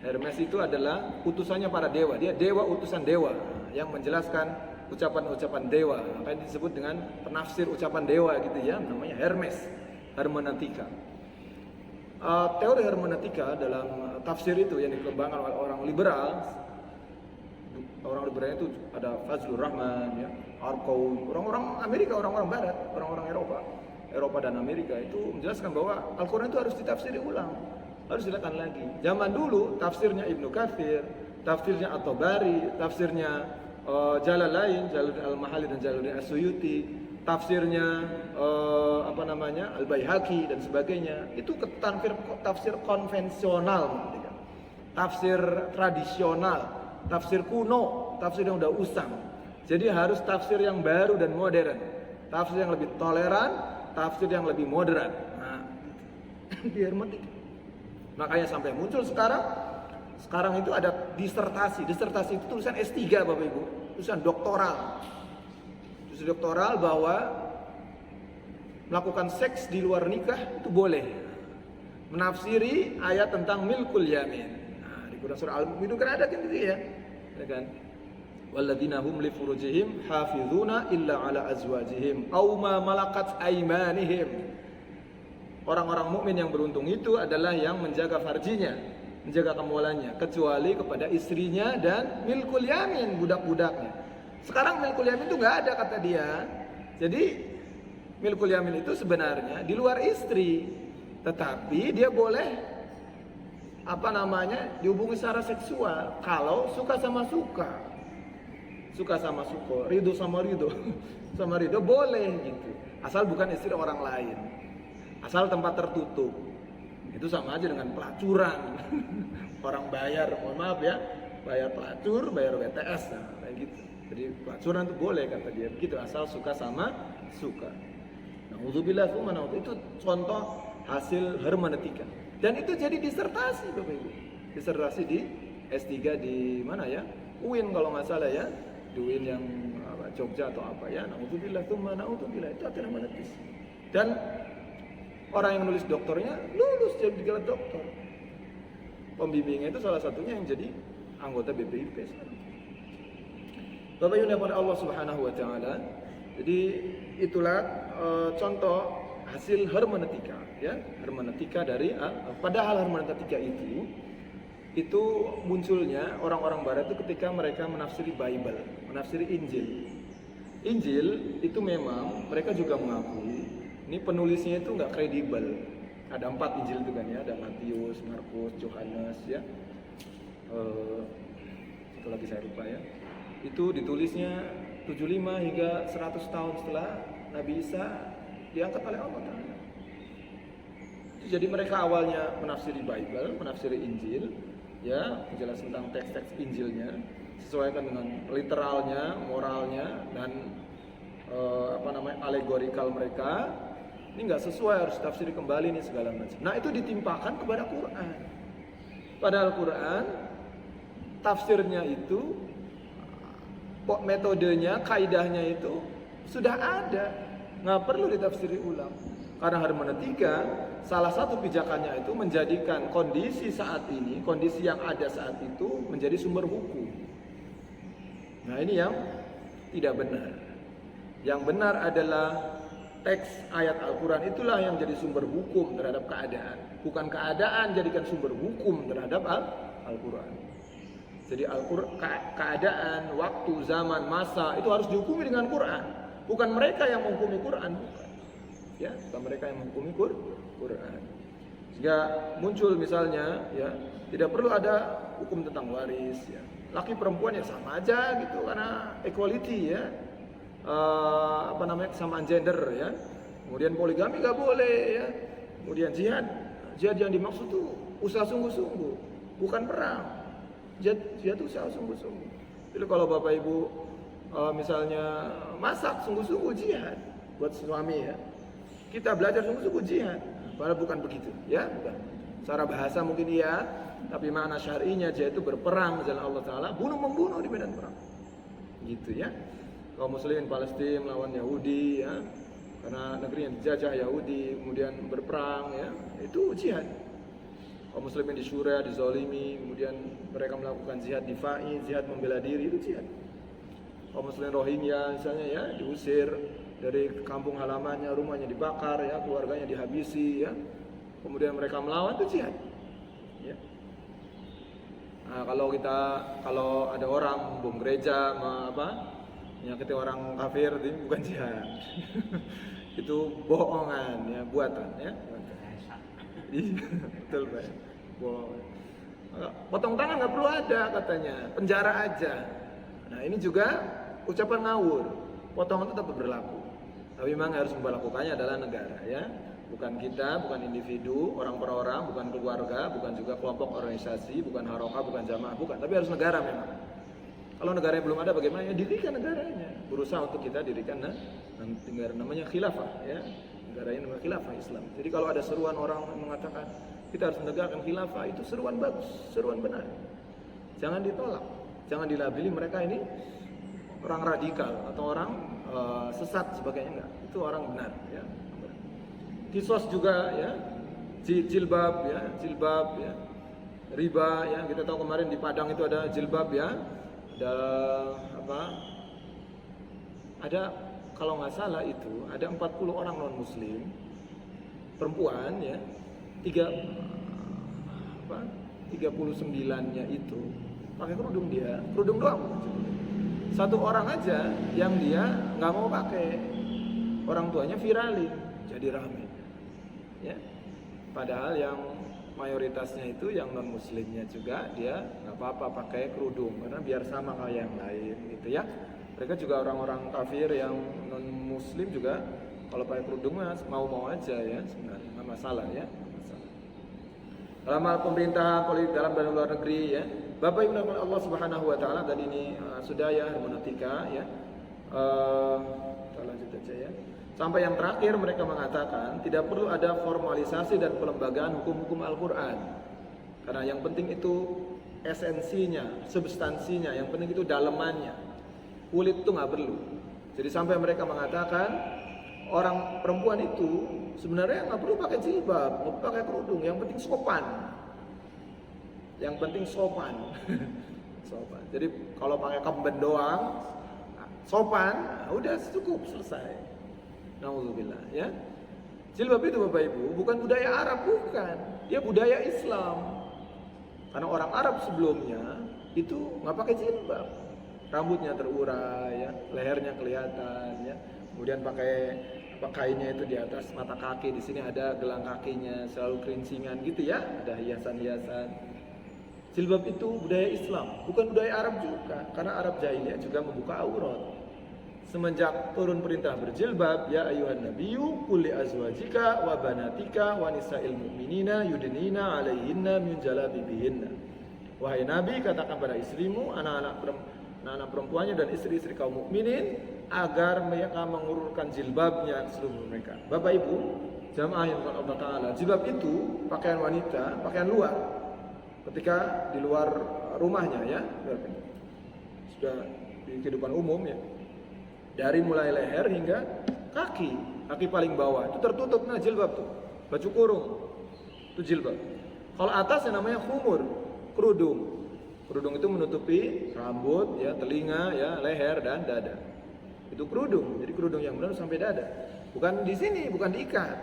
Hermes itu adalah utusannya para dewa, dia dewa utusan dewa yang menjelaskan ucapan-ucapan dewa. Makanya disebut dengan penafsir ucapan dewa gitu ya, namanya Hermes, hermeneutika. Teori hermeneutika dalam tafsir itu yang dikembangkan oleh orang liberal Orang liberalnya itu ada Fazlur Rahman, ya, Arkaun, orang-orang Amerika, orang-orang Barat, orang-orang Eropa dan Amerika itu menjelaskan bahwa Al-Quran itu harus ditafsiri ulang, harus dilakukan lagi. Zaman dulu tafsirnya Ibnu Katsir, tafsirnya At-Tabari, tafsirnya Jalalain, Jalaluddin Al-Mahalli dan Jalaluddin As-Suyuti, tafsirnya Al-Baihaqi dan sebagainya, itu tafsir konvensional, tafsir tradisional, tafsir kuno, tafsir yang udah usang. Jadi harus tafsir yang baru dan modern, tafsir yang lebih toleran, tafsir yang lebih moderat. Nah, dihermetik. Makanya sampai muncul sekarang itu ada disertasi itu tulisan S3 Bapak Ibu, tulisan doktoral. Tulisan doktoral bahwa melakukan seks di luar nikah itu boleh. Menafsiri ayat tentang milkul yamin. Quran surah Al-Mu'minun kan ada kan gitu ya kan? Walladzina hum li furujihim hafizuna illa ala azwajihim aw ma malakat aymanihim. Orang-orang mukmin yang beruntung itu adalah yang menjaga farjinya, menjaga kemuliaannya, kecuali kepada istrinya dan milkul yamin, budak-budaknya. Sekarang milkul yamin itu enggak ada kata dia. Jadi milkul yamin itu sebenarnya di luar istri, tetapi dia boleh dihubungi secara seksual kalau suka sama suka, ridho sama ridho boleh gitu, asal bukan istri orang lain, asal tempat tertutup. Itu sama aja dengan pelacuran. Orang bayar, mohon maaf ya, bayar pelacur, bayar WTS, nah kayak gitu. Jadi pelacuran itu boleh kata dia begitu, asal suka sama suka. Nauzubillah itu contoh hasil hermeneutika. Dan itu jadi disertasi Bapak Ibu. Disertasi di S3 di mana ya? UIN kalau nggak salah ya. Di UIN yang Jogja atau apa ya. Nauzubillah itu artinya hermeneutis. Dan orang yang nulis doktornya lulus jadi gelar doktor. Pembimbingnya itu salah satunya yang jadi anggota BPIP sekarang. Bapak Ibu yang Allah Subhanahu wa taala. Jadi itulah contoh hasil hermeneutika ya, hermeneutika dari padahal hermeneutika itu munculnya orang-orang barat itu ketika mereka menafsiri Bible, menafsiri Injil. Injil itu memang mereka juga mengakui ini penulisnya itu nggak kredibel. Ada 4 Injil itu kan ya, ada Matius, Markus, Yohanes ya. Satu lagi saya lupa ya. Itu ditulisnya 75 hingga 100 tahun setelah Nabi Isa diangkat oleh Allah Ta'ala. Jadi mereka awalnya menafsiri Bible, menafsiri Injil, ya, menjelaskan tentang teks-teks Injilnya, sesuaikan dengan literalnya, moralnya, dan alegorikal mereka. Ini nggak sesuai, harus tafsiri kembali nih segala macam. Nah itu ditimpakan kepada Quran. Padahal Quran tafsirnya itu, metodenya, kaidahnya itu sudah ada. Nggak perlu ditafsiri ulang. Karena hermeneutika salah satu pijakannya itu menjadikan kondisi saat ini, kondisi yang ada saat itu menjadi sumber hukum. Nah ini yang tidak benar. Yang benar adalah teks ayat Al-Quran itulah yang jadi sumber hukum terhadap keadaan. Bukan keadaan jadikan sumber hukum terhadap Al-Quran. Jadi keadaan, waktu, zaman, masa itu harus dihukumi dengan Quran. Bukan mereka yang menghukumi Quran, bukan. Ya, bukan mereka yang menghukumi Quran. Sehingga muncul misalnya, ya, tidak perlu ada hukum tentang waris. Ya. Laki perempuan ya sama aja gitu, karena equality ya, kesamaan gender ya. Kemudian poligami nggak boleh ya. Kemudian jihad yang dimaksud tuh usaha sungguh-sungguh, bukan perang. Jihad itu usaha sungguh-sungguh. Jadi kalau Bapak Ibu misalnya masak sungguh-sungguh jihad buat suami ya, kita belajar sungguh-sungguh jihad, padahal bukan begitu ya, bukan. Secara bahasa mungkin iya, tapi makna syar'inya jihad itu berperang di jalan Allah Ta'ala, bunuh-membunuh di medan perang gitu ya. Kaum muslimin Palestina melawan Yahudi ya, karena negeri yang dijajah Yahudi, kemudian berperang ya, itu jihad. Kaum muslimin di Syria dizalimi, kemudian mereka melakukan jihad difa'i, jihad membela diri, itu jihad. Kaum muslimin Rohingya misalnya ya, diusir dari kampung halamannya, rumahnya dibakar ya, keluarganya dihabisi ya. Kemudian mereka melawan, itu jihad. Ya. Nah, kalau ada orang bom gereja menyakiti orang kafir itu bukan jihad. Itu bohongan ya, buatan ya. Iya, betul Pak. Bohong. Potong tangan nggak perlu ada katanya, penjara aja. Nah ini juga ucapan ngawur. Potongan tetap berlaku. Tapi memang harus memperlakukannya adalah negara ya. Bukan kita, bukan individu, orang per orang, bukan keluarga, bukan juga kelompok organisasi, bukan harokah, bukan jamaah, bukan. Tapi harus negara memang. Kalau negaranya belum ada bagaimana? Ya dirikan negaranya. Berusaha untuk kita dirikan negara namanya khilafah ya. Negara ini namanya khilafah Islam. Jadi kalau ada seruan orang mengatakan kita harus menegakkan khilafah, itu seruan bagus, seruan benar. Jangan ditolak. Jangan dilabeli mereka ini orang radikal atau orang sesat sebagainya, enggak. Itu orang benar ya. Kisos juga ya, jilbab ya, riba ya. Kita tahu kemarin di Padang itu ada jilbab ya, ada kalau nggak salah itu ada 40 orang non muslim perempuan ya, 39-nya itu pakai kerudung, dia kerudung doang. Satu orang aja yang dia nggak mau pakai, orang tuanya viralin jadi rame. Ya, padahal yang mayoritasnya itu yang non muslimnya juga dia nggak apa-apa pakai kerudung karena biar sama kayak yang lain gitu ya. Mereka juga orang-orang kafir yang non muslim juga kalau pakai kerudung mau aja ya, sebenarnya nggak masalah ya. Dalam hal pemerintahan, politik dalam dan luar negeri ya, Bapak Ibu Allah Subhanahu Wa Taala, tadi ini sudah ya hermeneutika ya. Kita lanjut aja ya. Sampai yang terakhir mereka mengatakan tidak perlu ada formalisasi dan pelembagaan hukum-hukum Al-Quran. Karena yang penting itu esensinya, substansinya, yang penting itu dalemannya. Kulit itu nggak perlu. Jadi sampai mereka mengatakan orang perempuan itu sebenarnya nggak perlu pakai jilbab, nggak perlu pakai kerudung, yang penting sopan. Yang penting sopan. Sopan. Jadi kalau pakai kemben doang, sopan, udah cukup, selesai. Nauzubillah ya. Jilbab itu Bapak Ibu bukan budaya Arab, bukan. Dia budaya Islam. Karena orang Arab sebelumnya itu nggak pakai jilbab. Rambutnya terurai ya, lehernya kelihatan ya. Kemudian pakai kainnya itu di atas mata kaki, di sini ada gelang kakinya, selalu kerincingan gitu ya, ada hiasan-hiasan. Jilbab itu budaya Islam, bukan budaya Arab juga. Karena Arab jahiliyah juga membuka aurat. Semenjak turun perintah berjilbab, ya ayuhan nabiyyu qul li azwajika wa banatika wa nisa'il mu'minina yudnina 'alaihinna min jalabibihinna. Wahai Nabi, katakan pada istrimu, anak-anak perempuannya dan istri-istri kaum mukminin agar mereka mengurungkan jilbabnya seluruh mereka. Bapak Ibu, jamaah yang Allah Taala, jilbab itu pakaian wanita, pakaian luar. Ketika di luar rumahnya ya, sudah di kehidupan umum ya. Dari mulai leher hingga kaki paling bawah itu tertutup, nah jilbab tuh, baju kurung itu jilbab. Kalau atasnya namanya khumur, kerudung. Kerudung itu menutupi rambut ya, telinga ya, leher dan dada. Itu kerudung. Jadi kerudung yang benar sampai dada. Bukan di sini, bukan diikat.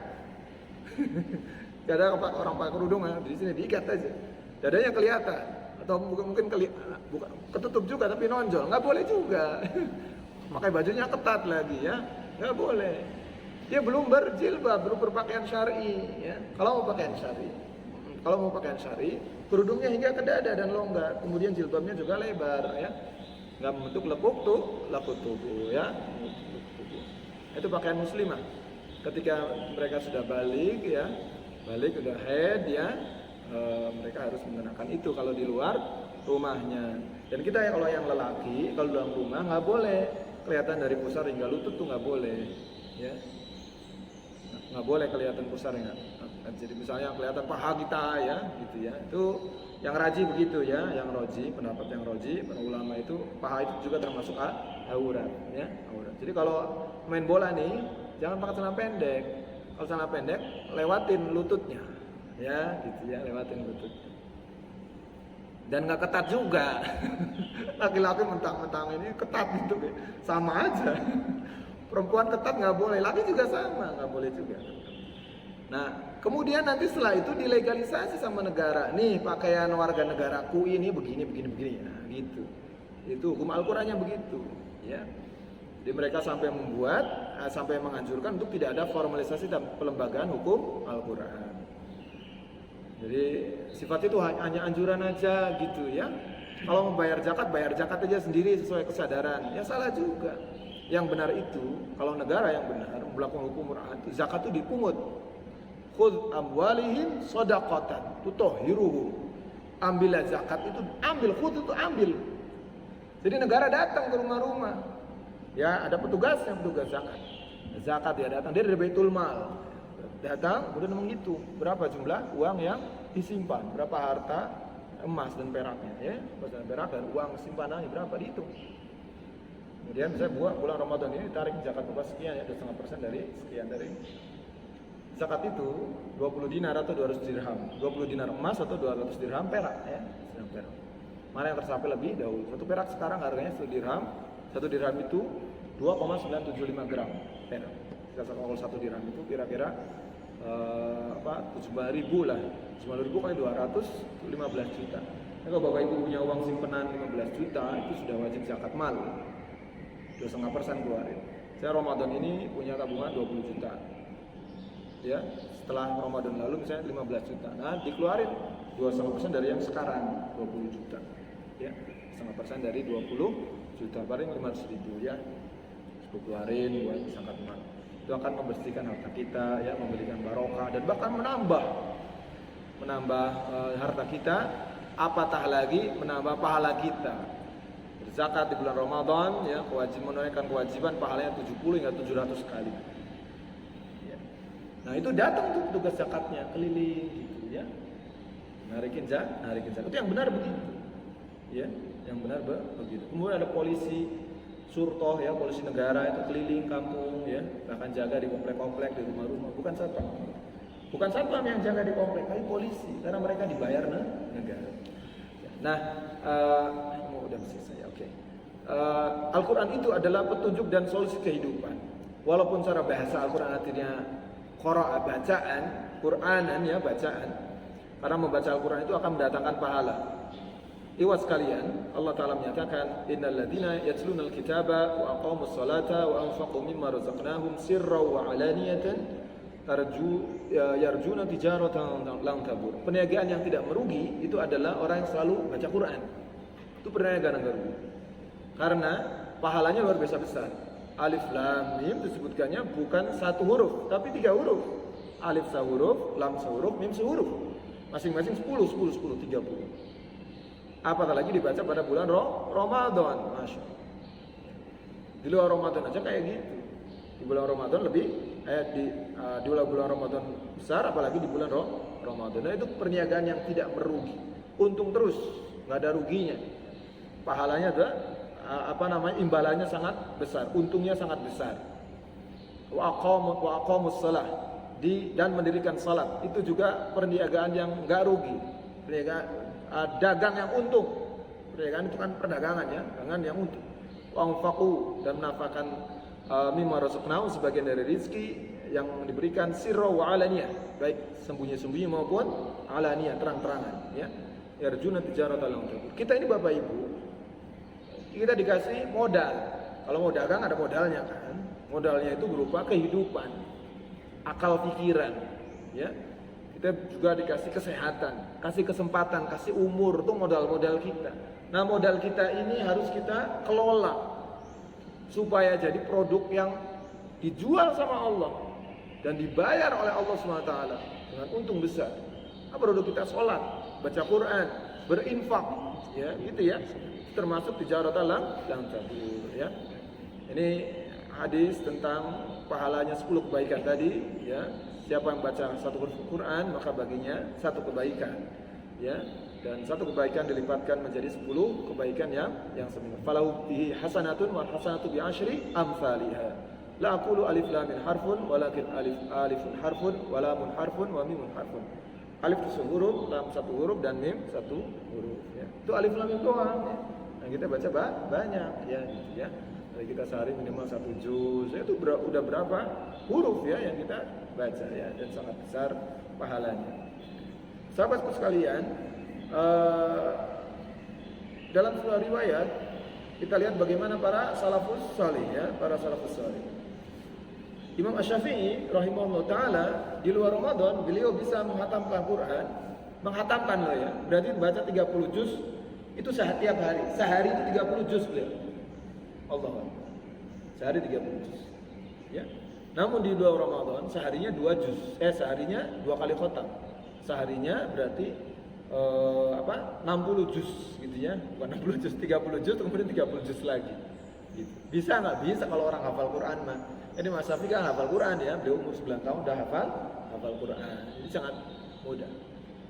Kadang orang pakai kerudung di sini diikat aja. Dadanya kelihatan atau mungkin bukan ketutup juga tapi nonjol, nggak boleh juga. Pakai bajunya ketat lagi ya, nggak boleh. Dia belum berjilbab, belum berpakaian syar'i ya. Kalau mau pakaian syar'i, kerudungnya hingga ke dada dan longgar, kemudian jilbabnya juga lebar ya, nggak membentuk lekuk tubuh ya. Itu pakaian muslimah. Ketika mereka sudah balik udah haid ya, mereka harus mengenakan itu kalau di luar rumahnya. Dan kita ya kalau yang lelaki, kalau dalam rumah nggak boleh kelihatan dari pusar hingga lutut tuh nggak boleh, ya, nggak boleh kelihatan pusar ya. Jadi misalnya kelihatan paha kita ya, gitu ya. Itu yang raji begitu ya, yang roji, pendapat yang roji, para ulama itu paha itu juga termasuk aurat, ya, aurat. Jadi kalau main bola nih, jangan pakai celana pendek. Kalau celana pendek, lewatin lututnya, ya, gitu ya, lewatin lututnya. Dan nggak ketat juga. Laki-laki mentang-mentang ini ketat gitu, sama aja. Perempuan ketat nggak boleh, laki juga sama, nggak boleh juga. Nah, kemudian nanti setelah itu dilegalisasi sama negara. Nih pakaian warga negaraku ini begini. Nah, gitu. Itu hukum Al-Qur'annya begitu, ya. Jadi mereka sampai sampai menganjurkan untuk tidak ada formalisasi dan pelembagaan hukum Al-Qur'an. Jadi sifat itu hanya anjuran aja gitu ya. Kalau mau bayar zakat aja sendiri sesuai kesadaran. Ya salah juga. Yang benar itu, kalau negara yang benar melakukan hukum Quran, zakat itu dipungut. Khudz amwalihim shadaqatan tutahhiruhum. Ambillah zakat itu, ambil khudz itu ambil. Jadi negara datang ke rumah-rumah. Ya, ada petugas zakat. Zakat dia datang, dia dari Baitul Mal. Datang, kemudian menghitung berapa jumlah uang yang disimpan, berapa harta emas dan peraknya, ya, emas dan perak dan uang simpanannya berapa dihitung. Kemudian misalnya bulan Ramadan ini tarik zakat bebas sekian ya, 2,5% dari sekian dari zakat itu 20 dinar atau 200 dirham, 20 dinar emas atau 200 dirham perak ya, dirham perak. Mana yang tercapai lebih dahulu? Satu perak sekarang harganya 1 dirham itu 2,975 gram perak. Kalau 1 dirham itu kira-kira 75.000 lah, 95.000 kali 200 itu 15 juta. Nah, kalau Bapak Ibu punya uang simpenan 15 juta itu sudah wajib zakat mal. 2,5% keluarin. Saya Ramadan ini punya tabungan 20 juta. Ya, setelah Ramadan lalu misalnya 15 juta. Nah, dikeluarin 2,5% dari yang sekarang 20 juta. Ya, 1,5% dari 20 juta, paling 500.000 ya. Cukup keluarin buat zakat mal. Itu akan membersihkan harta kita ya, memberikan barokah dan bahkan menambah harta kita, apatah lagi menambah pahala kita. Zakat di bulan Ramadan ya, menunaikan kewajiban pahalanya 70 hingga 700 kali. Ya. Nah, itu datang tuh tugas zakatnya keliling gitu ya. Narikin zakat. Itu yang benar begitu. Ya, yang benar begitu. Kemudian ada polisi surtoh ya, polisi negara itu keliling kampung ya, bahkan jaga di komplek-komplek, di rumah-rumah, bukan satpam yang jaga di komplek, tapi polisi karena mereka dibayar negara. Nah, udah selesai. Oke. Al-Quran itu adalah petunjuk dan solusi kehidupan. Walaupun cara bahasa Al-Quran artinya qira'a, bacaan, Quranan ya, bacaan. Karena membaca Al-Quran itu akan mendatangkan pahala. Iwas sekalian, Allah Ta'ala menyatakan innal ladzina yatluna al-kitaba wa aqamus salata wa anfaqu mimma razaqnahum sirran wa alaniyatan yarjuna tijaratan lan tabur. Perniagaan yang tidak merugi itu adalah orang yang selalu baca Quran. Itu perniagaan yang merugi. Karena pahalanya luar biasa besar. Alif lam mim disebutkannya bukan 1 huruf, tapi 3 huruf. Alif sehuruf, lam sehuruf, mim sehuruf. Masing-masing 10, 30. Apatah lagi dibaca pada bulan Ramadan, Masya Allah. Di luar Ramadan aja kayak gitu. Di bulan Ramadan lebih di bulan Ramadan besar, apalagi di bulan Ramadan. Nah, itu perniagaan yang tidak merugi, untung terus, nggak ada ruginya. Pahalanya ada imbalannya sangat besar, untungnya sangat besar. Wa aqamus shalah, dan mendirikan salat, itu juga perniagaan yang nggak rugi. Perniagaan dagang yang untung. Perniagaan itu kan perdagangan ya, dagangan yang untung. Wa anfaqu, dan menafkahkan mimma razaqnahu, sebagian dari rezeki yang diberikan sirra wa alaniyah, baik sembunyi-sembunyi maupun alaniyah, terang-terangan ya. Yarjuna tijaratan lan tabur. Kita ini Bapak Ibu, kita dikasih modal. Kalau mau dagang ada modalnya kan. Modalnya itu berupa kehidupan, akal pikiran ya. Kita juga dikasih kesehatan, kasih kesempatan, kasih umur, itu modal-modal kita. Nah, modal kita ini harus kita kelola supaya jadi produk yang dijual sama Allah dan dibayar oleh Allah SWT dengan untung besar. Nah, produk kita sholat, baca Quran, berinfak, ya gitu ya. Termasuk tijaratan lang tabur ya. Ini hadis tentang pahalanya 10 kebaikan tadi ya. Siapa yang baca 1 huruf Quran maka baginya 1 kebaikan ya, dan 1 kebaikan dilipatkan menjadi 10 kebaikan yang sempurna. Falahu bihi hasanatun wa hasanatu bi asyri amsalihha. La aqulu alif lam mim harfun walakin alifun harfun wa lamun harfun wa mimun harfun. Alif itu 1 huruf, lam 1 huruf, dan mim 1 huruf ya. Itu alif lam mim doang ya. Nah, kita baca banyak ya gitu ya. Jadi kita sehari minimal 1 juz. Itu udah berapa? huruf ya yang kita baca ya, dan sangat besar pahalanya. Sahabatku sekalian, dalam sebuah riwayat kita lihat bagaimana para salafus salih ya, para salafus salih. Imam Asy-Syafi'i rahimahullah taala di luar Ramadan beliau bisa menghatamkan Quran, menghatamkan loh ya, berarti baca 30 juz itu tiap hari. Sehari itu 30 juz beliau. Allah. Sehari 30 juz. Ya. Namun di luar Ramadan seharinya 2 juz. Seharinya 2 kali khatam. Seharinya berarti 60 juz gitu ya. Bukan 60 juz, 30 juz kemudian 30 juz lagi. Gitu. Bisa nggak? Bisa kalau orang hafal Quran mah. Ini Mas Syafi'i kan hafal Quran ya, beliau umur 9 tahun udah hafal Quran. Jadi sangat mudah.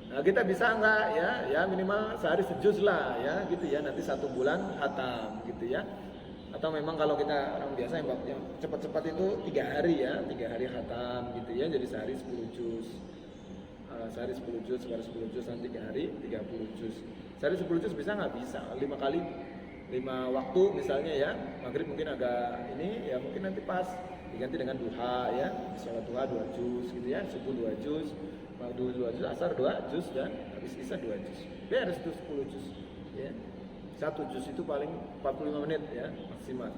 Nah, kita bisa nggak ya? Ya minimal sehari sejuz lah ya, gitu ya. Nanti 1 bulan khatam gitu ya. Atau memang kalau kita orang biasa yang cepat-cepat itu 3 hari ya, 3 hari khatam gitu ya. Jadi sehari 10 juz. Sehari 10 juz, sehari 10 juz, nanti 3 hari 30 juz. Sehari 10 juz bisa nggak? Bisa. 5 kali 5 waktu misalnya ya. Maghrib mungkin agak ini ya, mungkin nanti pas diganti dengan duha ya, sholat duha 2 juz gitu ya, subuh 2 juz, maghrib 2 juz, asar 2 juz, dan habis isya 2 juz. Beres itu 10 juz ya. 1 juz itu paling 45 menit ya maksimal.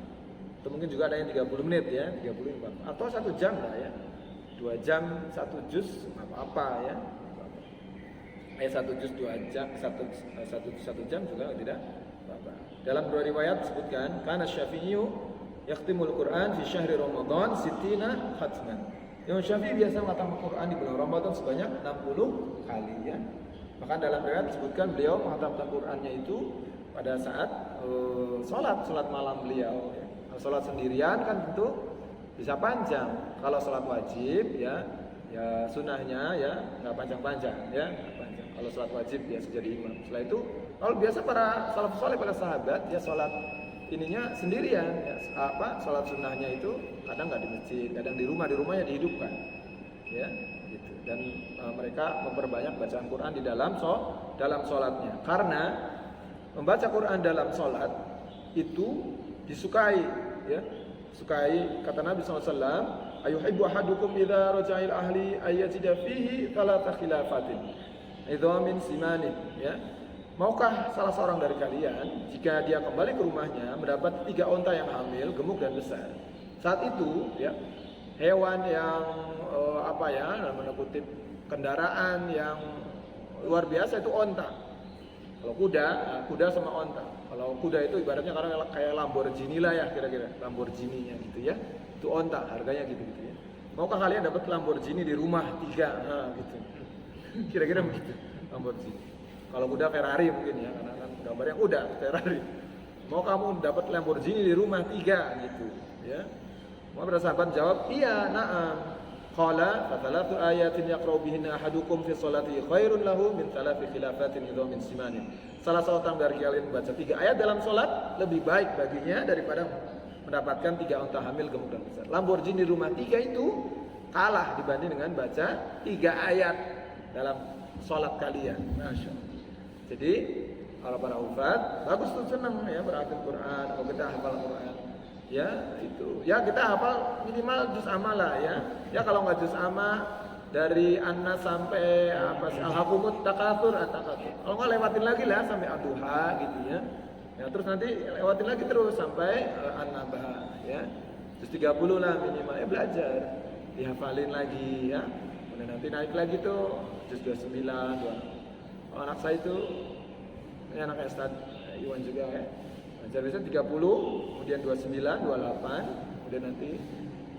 Atau mungkin juga ada yang 30 menit ya, 35 atau 1 jam lah ya. 2 jam 1 juz apa-apa ya. 1 juz 2 jam, 1 jam juga tidak apa-apa. Dalam 2 riwayat disebutkan karena Syafi'i yakhtimul Quran fi syahri Ramadan sittina khatman. Imam Syafi'i biasa menghatamkan Quran di bulan Ramadan sebanyak 60 kali ya. Bahkan dalam riwayat disebutkan beliau menghatamkan Qurannya itu pada saat salat malam beliau ya. Kalau salat sendirian kan tentu bisa panjang. Kalau salat wajib ya sunahnya ya nggak panjang-panjang ya, nggak panjang. Kalau salat wajib biasa jadi imam. Setelah itu kalau biasa para salafus saleh, para sahabat ya salat ininya sendirian ya, salat sunnahnya itu kadang nggak di masjid, kadang di rumahnya dihidupkan ya gitu. Dan mereka memperbanyak bacaan Quran di dalam sholatnya, karena membaca Quran dalam sholat itu disukai ya, sukai. Kata Nabi SAW, ayuhibbu ahadukum idza raja'il ahli ayyajida fihi thalatha khilafatin idhamin simanin ya. Maukah salah seorang dari kalian jika dia kembali ke rumahnya mendapat 3 onta yang hamil, gemuk dan besar. Saat itu ya hewan yang dalam tanda kutip kendaraan yang luar biasa itu onta. Kalau kuda sama onta. Kalau kuda itu ibaratnya kayak Lamborghini lah ya, kira-kira Lamborghini-nya gitu ya. Itu onta, harganya gitu-gitu ya. Maukah kalian dapat Lamborghini di rumah 3? Nah, gitu. Kira-kira begitu Lamborghini. Kalau kuda Ferrari mungkin ya, karena kan gambarnya kuda Ferrari. Mau kamu dapat Lamborghini di rumah 3 gitu ya. Mau para sahabat jawab, iya, na'am. Qala fatalatu ayatin yaqra'u bihinna ahadukum fi sholati khairun lahu min thalathi khilafatin idhamin simanin. Salah seorang dari kalian membaca 3 ayat dalam sholat lebih baik baginya daripada mendapatkan 3 onta hamil, gemuk dan besar. Lamborghini di rumah 3 itu kalah dibanding dengan baca 3 ayat dalam sholat kalian. Masya Allah. Jadi kalau para hufaz bagus tuh, senang ya berhafal Quran, kalau kita hafal Quran ya itu ya, kita hafal minimal juz amma lah ya. Ya kalau nggak juz amma dari An-Nas sampai Al-Hakumut Takatsur. Kalau nggak lewatin lagi lah sampai Ad-Duha gitu ya. Ya terus nanti lewatin lagi terus sampai An-Naba ya. Juz 30 lah minimal ya, belajar dihafalin lagi ya. Kemudian nanti naik lagi tuh juz 29. Oh, anak saya itu, ini anaknya Ustaz Iwan juga ya. Belajar biasa 30, kemudian 29, 28, kemudian nanti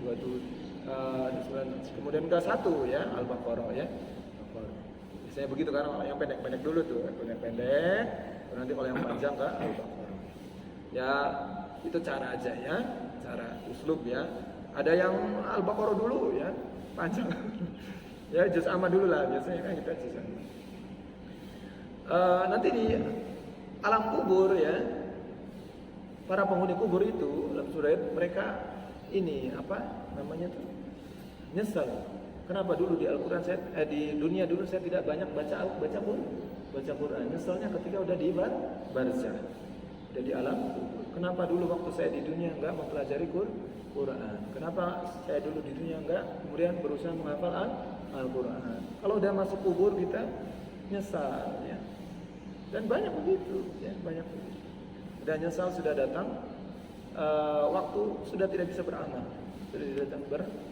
27, kemudian ke 1 ya, Al-Baqarah ya. Biasanya begitu kan, yang pendek-pendek dulu tuh, pendek-pendek, nanti kalau yang panjang ke Al-Baqarah. Ya, itu cara aja ya, cara uslub ya. Ada yang Al-Baqarah dulu ya, panjang. Ya, juz amma dulu lah, biasanya kan kita juz amma. Nanti di alam kubur ya, para penghuni kubur itu dalam surah mereka ini nyesal. Kenapa dulu di Al-Quran di dunia dulu saya tidak banyak baca Quran. Nyesalnya ketika udah di barzah, udah di alam kubur. Kenapa dulu waktu saya di dunia enggak mempelajari Quran. Kenapa saya dulu di dunia enggak kemudian berusaha menghafal Al-Quran? Kalau udah masuk kubur kita nyesal ya. Dan banyak begitu ya, banyak begitu. Udah nyesal sudah datang waktu sudah tidak bisa beramal. Sudah tidak datang beramal.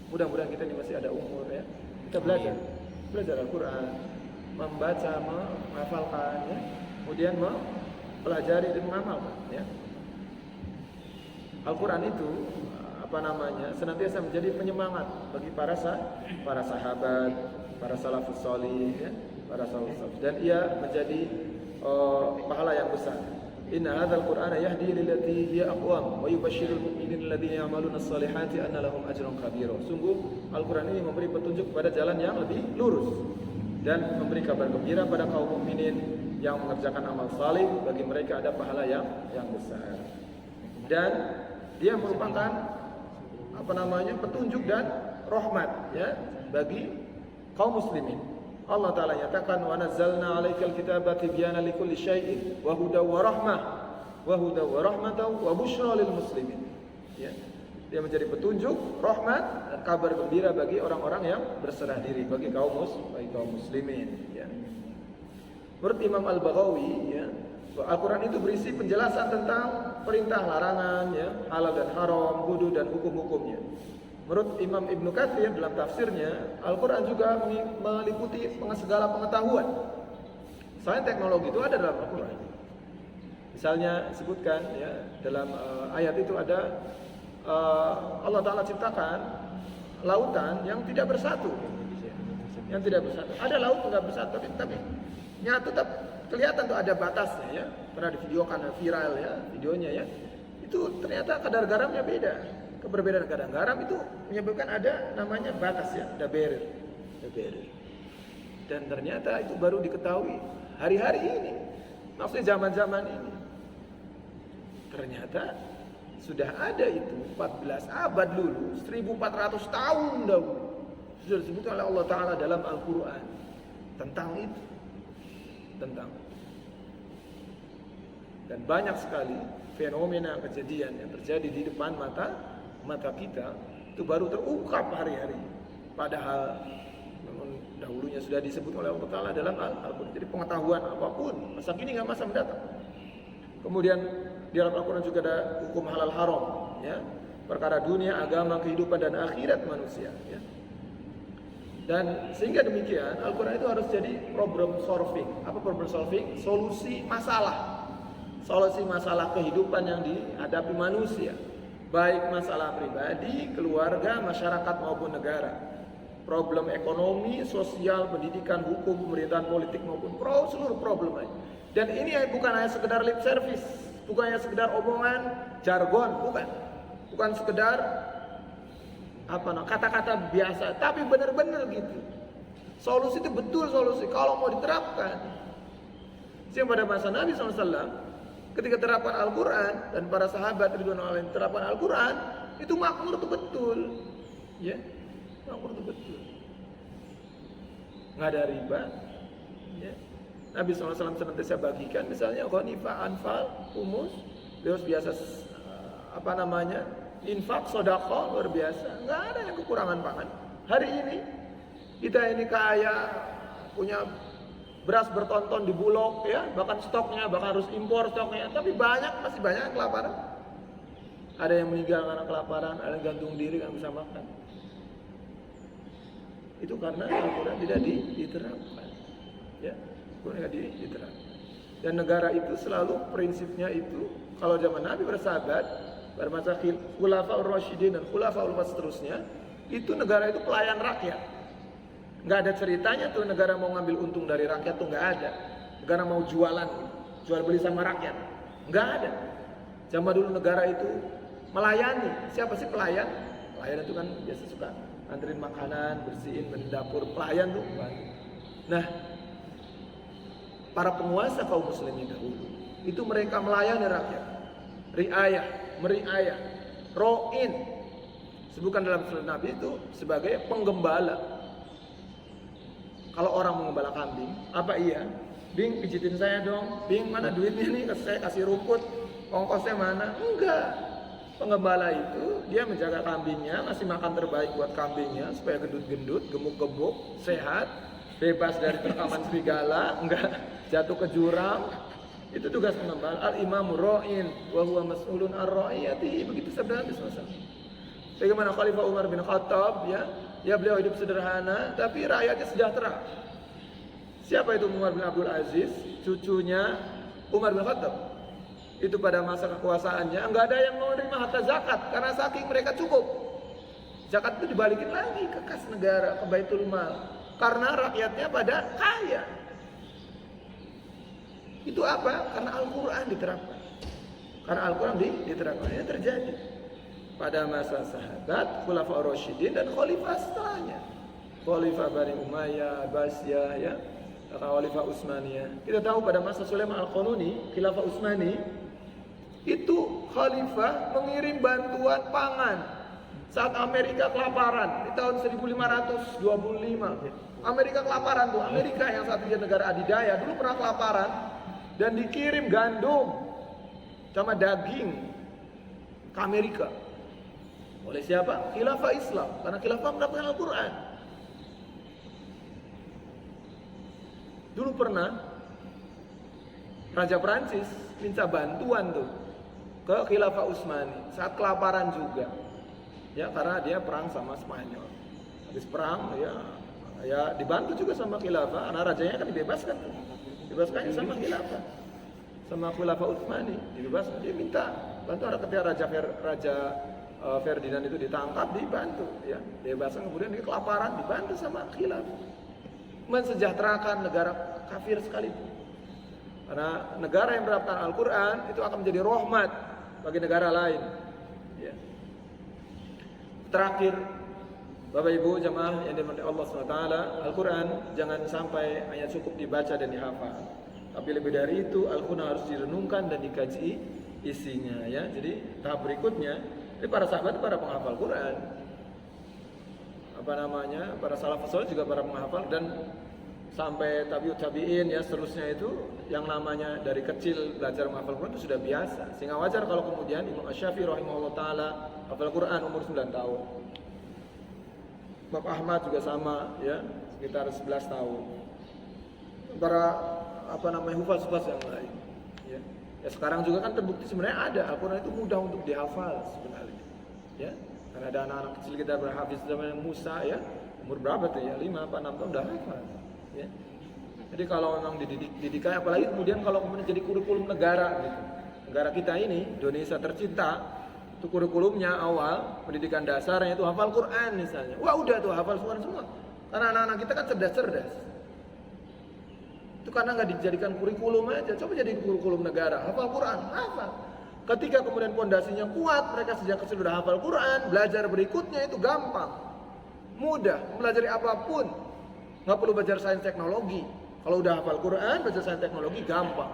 Mudah-mudahan kita ini masih ada umur ya. Kita belajar Al-Quran, membaca, menghafalkan ya. Kemudian mempelajari dan mengamalkan ya. Al-Quran itu senantiasa menjadi penyemangat bagi para sahabat, para salafus salih ya, para salafus salih, dan ia menjadi pahala yang besar. Inna hadzal Qur'ana yahdi lillati hiya aqwam wa yubashshirul mu'minina alladziina ya'maluna as-salihati anna lahum ajran kabira. Sungguh Al-Quran ini memberi petunjuk kepada jalan yang lebih lurus dan memberi kabar gembira pada kaum mukminin yang mengerjakan amal salih, bagi mereka ada pahala yang besar. Dan dia merupakan petunjuk dan rahmat ya bagi kaum muslimin. Allah Ta'ala nyatakan wa nazzalna 'alaikal kitaba tibyana likulli syai'in wa hudaw wa rahmatan wa busyra lil muslimin. Ya. Dia menjadi petunjuk, rahmat dan kabar gembira bagi orang-orang yang berserah diri, bagi kaum muslimin ya. Menurut Imam Al-Baghawi ya, Al-Quran itu berisi penjelasan tentang perintah larangan ya, halal dan haram, wudu dan hukum-hukumnya. Menurut Imam Ibnu Katsir dalam tafsirnya, Al-Quran juga meliputi segala pengetahuan. Soalnya teknologi itu ada dalam Al-Quran. Misalnya disebutkan ya dalam ayat itu ada Allah Ta'ala ciptakan lautan yang tidak bersatu. Ada laut nggak bersatu, tapi nyatu, tapi kelihatan tuh ada batasnya ya. Pernah divideokan viral ya videonya ya. Itu ternyata kadar garamnya beda. Keberbedaan kadar garam itu menyebabkan ada namanya batas ya, ada barrier. Dan ternyata itu baru diketahui hari-hari ini. Maksudnya zaman-zaman ini. Ternyata sudah ada itu 14 abad dulu, 1400 tahun dahulu. Sudah disebutkan oleh Allah Ta'ala dalam Al-Quran tentang itu. Dan banyak sekali fenomena kejadian yang terjadi di depan mata kita itu baru terungkap hari-hari. Padahal dahulunya sudah disebut oleh Allah Ta'ala dalam Al-Quran. Jadi pengetahuan apapun masa kini nggak masa mendatang. Kemudian di dalam Al-Quran juga ada hukum halal haram ya, perkara dunia, agama, kehidupan dan akhirat manusia ya. Dan sehingga demikian Al-Quran itu harus jadi problem solving. Apa problem solving? Solusi masalah kehidupan yang dihadapi manusia, baik masalah pribadi, keluarga, masyarakat maupun negara. Problem ekonomi, sosial, pendidikan, hukum, pemerintahan, politik maupun seluruh problem lain. Dan ini bukan hanya sekedar lip service, bukan hanya sekedar omongan, jargon, bukan sekedar kata-kata biasa, tapi benar-benar gitu. Solusi itu betul solusi kalau mau diterapkan. Sehingga pada masa Nabi SAW, ketika terapan Al-Quran dan para sahabat ridwanullah alaihim terapan Al-Quran itu makmur itu betul, ya, makmur itu betul. Nggak ada riba, ya. Nabi SAW senantiasa bagikan, misalnya ghanifah, anfal, humus, terus biasa infak, sedekah luar biasa, nggak ada yang kekurangan pangan. Hari ini kita ini kaya, punya beras bertonton di Bulog ya, bahkan stoknya harus impor stoknya, tapi masih banyak yang kelaparan. Ada yang meninggal karena kelaparan, ada yang gantung diri nggak bisa makan. Itu karena Al-Quran tidak diterapkan, ya, tidak diterapkan. Dan negara itu selalu prinsipnya itu, kalau zaman Nabi bersahabat, pada masa Khulafaur Rasyidin dan Khulafaul seterusnya, itu negara itu pelayan rakyat. Nggak ada ceritanya tuh negara mau ngambil untung dari rakyat tuh nggak ada. Negara mau jual beli sama rakyat, nggak ada. Zaman dulu negara itu melayani. Siapa sih pelayan? Pelayan itu kan biasa suka anterin makanan, bersihin dapur, pelayan tuh. Nah, para penguasa kaum muslimin dahulu itu mereka melayani rakyat, meriayah, ro'in. Sebutkan dalam surat Nabi itu sebagai penggembala. Kalau orang mengembala kambing, apa iya? Bing, pijitin saya dong. Bing, mana duitnya nih? Saya kasih rumput. Ongkosnya mana? Enggak. Penggembala itu dia menjaga kambingnya, ngasih makan terbaik buat kambingnya supaya gendut-gendut, gemuk-gemuk, sehat, bebas dari terkaman serigala, enggak jatuh ke jurang. Itu tugas penggembala. Al-imamu ra'in wa huwa mas'ulun ar-ra'iyati. Begitu sabda Nabi SAW. Bagaimana Khalifah Umar bin Khattab, ya beliau hidup sederhana tapi rakyatnya sejahtera. Siapa itu Umar bin Abdul Aziz? Cucunya Umar bin Khattab. Itu pada masa kekuasaannya enggak ada yang mau menerima harta zakat karena saking mereka cukup. Zakat itu dibalikin lagi ke kas negara, ke Baitul Mal, karena rakyatnya pada kaya. Itu apa? Karena Al-Quran diterapkan. Karena Al-Quran diterapkan. Ini terjadi pada masa sahabat, Khulafa Ar-Rasyidin dan Khalifah setelahnya. Khalifah Bani Umayyah, Abbasiyah, ya, Khalifah Utsmaniyah. Kita tahu pada masa Sulaiman Al-Qanuni, Khilafah Utsmani, itu Khalifah mengirim bantuan pangan saat Amerika kelaparan di tahun 1525. Amerika kelaparan tuh, Amerika yang saat ini negara adidaya dulu pernah kelaparan dan dikirim gandum sama daging ke Amerika. Oleh siapa? Khilafah Islam, karena Khilafah mendapatkan Al-Quran. Dulu pernah Raja Prancis minta bantuan tuh ke Khilafah Utsmani saat kelaparan juga, ya, karena dia perang sama Spanyol. Habis perang, ya dibantu juga sama Khilafah, karena rajanya kan dibebaskan sama Khilafah Utsmani, dibebaskan. Dia minta bantuan ketika Raja Ferdinand itu ditangkap, dibantu, ya, dibebaskan. Kemudian dia kelaparan, dibantu sama Khilafah, mensejahterakan negara kafir sekalipun. Karena negara yang menerapkan Al-Quran itu akan menjadi rahmat bagi negara lain, ya. Terakhir, Bapak Ibu jamaah yang dirahmati Allah SWT, Al-Quran jangan sampai hanya cukup dibaca dan dihafal, tapi lebih dari itu Al-Quran harus direnungkan dan dikaji isinya, ya. Jadi tahap berikutnya, ini para sahabat para penghafal Quran, para salafus saleh juga para penghafal, dan sampai tabiut tabiin, ya, seterusnya itu yang namanya dari kecil belajar menghafal Quran itu sudah biasa, sehingga wajar kalau kemudian Imam Asy-Syafi'i rahimahullah taala hafal Quran umur 9 tahun. Bapak Ahmad juga sama, ya, sekitar 11 tahun. Para hufaz yang lain, ya. Ya sekarang juga kan terbukti sebenarnya ada Al-Quran itu mudah untuk dihafal sebenarnya, ya. Karena ada anak-anak kecil kita berhafiz zaman Musa, ya, umur berapa tuh, ya, 5 apa 6 tahun udah hafal, ya. Jadi kalau memang dididik, apalagi kemudian kalau kemudian jadi kurikulum negara, gitu. Negara kita ini, Indonesia tercinta, itu kurikulumnya awal pendidikan dasarnya itu hafal Quran misalnya. Wah, udah tuh hafal Quran semua. Karena anak-anak kita kan cerdas-cerdas. Itu karena nggak dijadikan kurikulum aja. Coba jadi kurikulum negara, hafal Quran, hafal. Ketika kemudian pondasinya kuat, mereka sejak kecil sudah hafal Quran, belajar berikutnya itu gampang, mudah, mempelajari apapun. Nggak perlu belajar sains teknologi. Kalau udah hafal Quran, belajar sains teknologi gampang.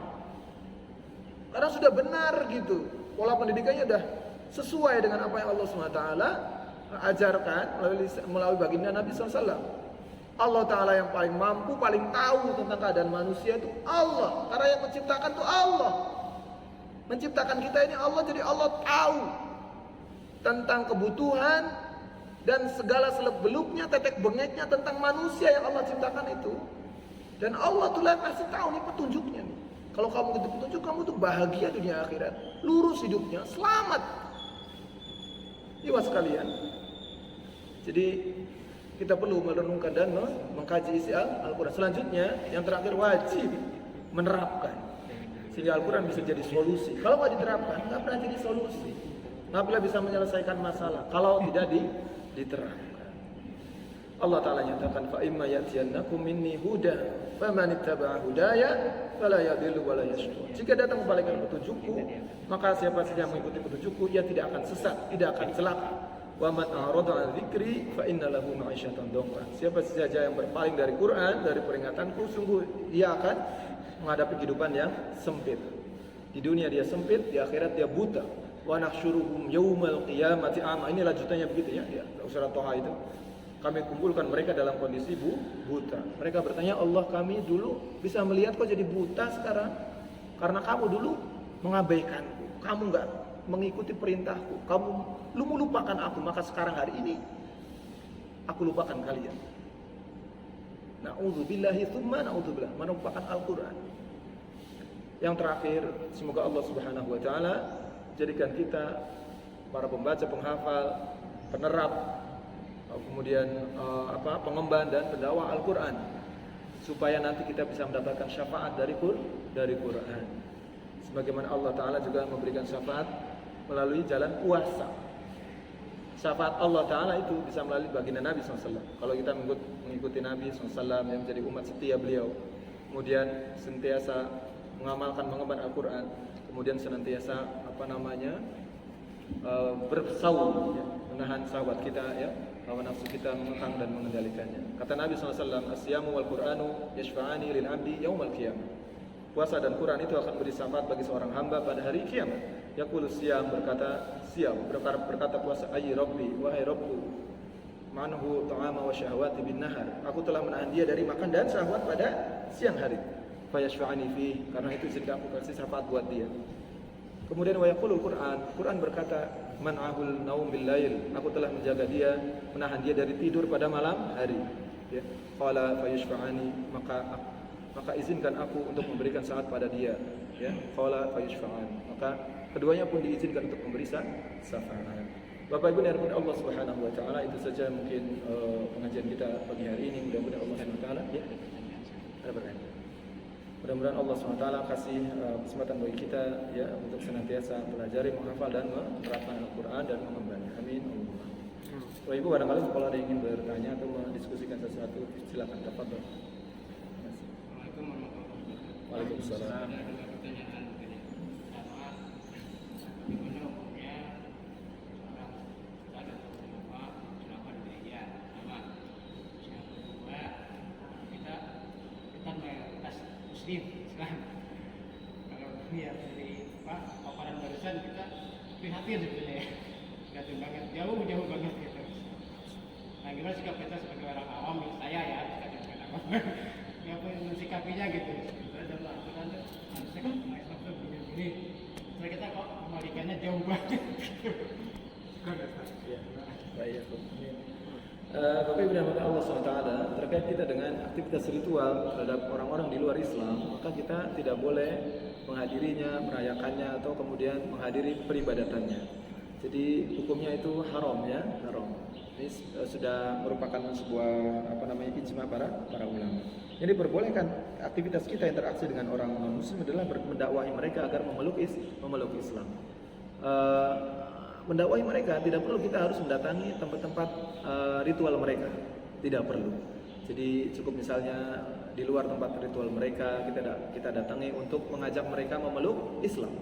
Karena sudah benar gitu. Pola pendidikannya udah sesuai dengan apa yang Allah SWT ajarkan melalui baginda Nabi SAW. Allah Ta'ala yang paling mampu, paling tahu tentang keadaan manusia itu Allah. Karena yang menciptakan itu Allah. Menciptakan kita ini Allah, jadi Allah tahu tentang kebutuhan dan segala seluk-beluknya, tetek bengeknya tentang manusia yang Allah ciptakan itu. Dan Allah tuh kasih tahu nih petunjuknya nih. Kalau kamu gitu petunjuk, kamu tuh bahagia dunia akhirat, lurus hidupnya, selamat. Iwas sekalian. Jadi kita perlu merenungkan dan mengkaji isi Al-Quran. Selanjutnya, yang terakhir wajib menerapkan, sehingga Al-Quran bisa jadi solusi. Kalau nggak diterapkan, nggak pernah jadi solusi. Nggak pernah bisa menyelesaikan masalah kalau tidak diterapkan. Allah Ta'ala nyatakan, fa imma ya'tiyannakum minni huda faman ittaba'a hudaya fala yadhillu wa la yashqa. Jika datang kepada kalian petunjukku, maka siapa saja yang mengikuti petunjukku, ia tidak akan sesat, tidak akan celaka. Wa man a'rada 'an dzikri fa inna lahu ma'isyatan dhanka. Siapa saja yang berpaling dari Quran, dari peringatanku, sungguh dia akan menghadapi kehidupan yang sempit. Di dunia dia sempit, di akhirat dia buta. Wa nahsyuruhum yaumal qiyamati a'ma. Ini lanjutannya begitu, ya, surat Thaha itu. Kami kumpulkan mereka dalam kondisi buta. Mereka bertanya, Allah, kami dulu bisa melihat kok jadi buta sekarang? Karena kamu dulu mengabaikanku. Kamu nggak mengikuti perintahku, kamu melupakan aku, maka sekarang hari ini aku lupakan kalian. Na'udzubillahi tsumma na'udzubillah, melupakan Al-Quran. Yang terakhir, semoga Allah Subhanahu wa taala jadikan kita para pembaca, penghafal, penerap, kemudian pengemban dan pendakwah Al-Quran, supaya nanti kita bisa mendapatkan syafaat dari Quran. Sebagaimana Allah Ta'ala juga memberikan syafaat melalui jalan puasa. Syafaat Allah Ta'ala itu bisa melalui baginda Nabi SAW. Kalau kita mengikuti Nabi SAW yang menjadi umat setia beliau, kemudian senantiasa mengemban Al-Quran, kemudian senantiasa bersaum, ya, menahan syahwat kita, ya, hawa nafsu kita mengekang dan mengendalikannya. Kata Nabi SAW, "As-siyamu wal Qur'anu yashfa'ani lil 'abdi yaumal qiyamah." Puasa dan Quran itu akan beri syafaat bagi seorang hamba pada hari kiamat. Yaqulu siyam, berkata puasa, ayy rabbi, wahai Rabbku, manhu ta'ama wa syahwati bin nahar, aku telah menahan dia dari makan dan syahwat pada siang hari. Fayashfa'ani fi, karena itu sehingga aku kasih syafaat buat dia. Kemudian wa yaqulul Quran berkata, man'ahul naum bil lail, aku telah menjaga dia, menahan dia dari tidur pada malam hari. Ya, qala fayashfa'ani, maka izinkan aku untuk memberikan syafaat pada dia, ya, qala fayashfa'an, maka keduanya pun diizinkan untuk memberi syafaat. Bapak Ibu yang Allah Subhanahu wa taala, itu saja mungkin pengajian kita pagi hari ini. Mudah-mudahan Allah Subhanahu wa taala, ya, ada pertanyaan. Mudah-mudahan Allah Subhanahu wa taala kasih kesempatan bagi kita, ya, untuk senantiasa pelajari, menghafal dan menerapkan Al-Qur'an dan mengembannya. Amin. Bapak Ibu, barangkali kalau ada yang ingin bertanya atau mendiskusikan sesuatu, silakan, tafadhol. Waalaikumsalam. Islam. Kalau lihat dari paparan barusan, kita prihatin sebetulnya, ya. Prihatin banget, jauh banget gitu. Nah, gimana sikap kita sebagai orang awam, saya ya, bukan awam, apa mensikapinya gitu. Dalam Al-Quran harusnya kan Islam tuh begini. Setelah kita kok kembalikannya jauh banget. Ya, baik. Bapak Ibu dan Allah SWT, terkait kita dengan aktivitas ritual terhadap orang-orang di luar Islam, maka kita tidak boleh menghadirinya, merayakannya, atau kemudian menghadiri peribadatannya. Jadi hukumnya itu haram, ya, haram. Ini sudah merupakan sebuah ijma para ulama. Jadi diperbolehkan aktivitas kita interaksi dengan orang non-muslim adalah mendakwahi mereka agar memeluk Islam. Mendakwahi mereka tidak perlu kita harus mendatangi tempat-tempat ritual mereka, tidak perlu. Jadi cukup misalnya di luar tempat ritual mereka kita datangi untuk mengajak mereka memeluk Islam.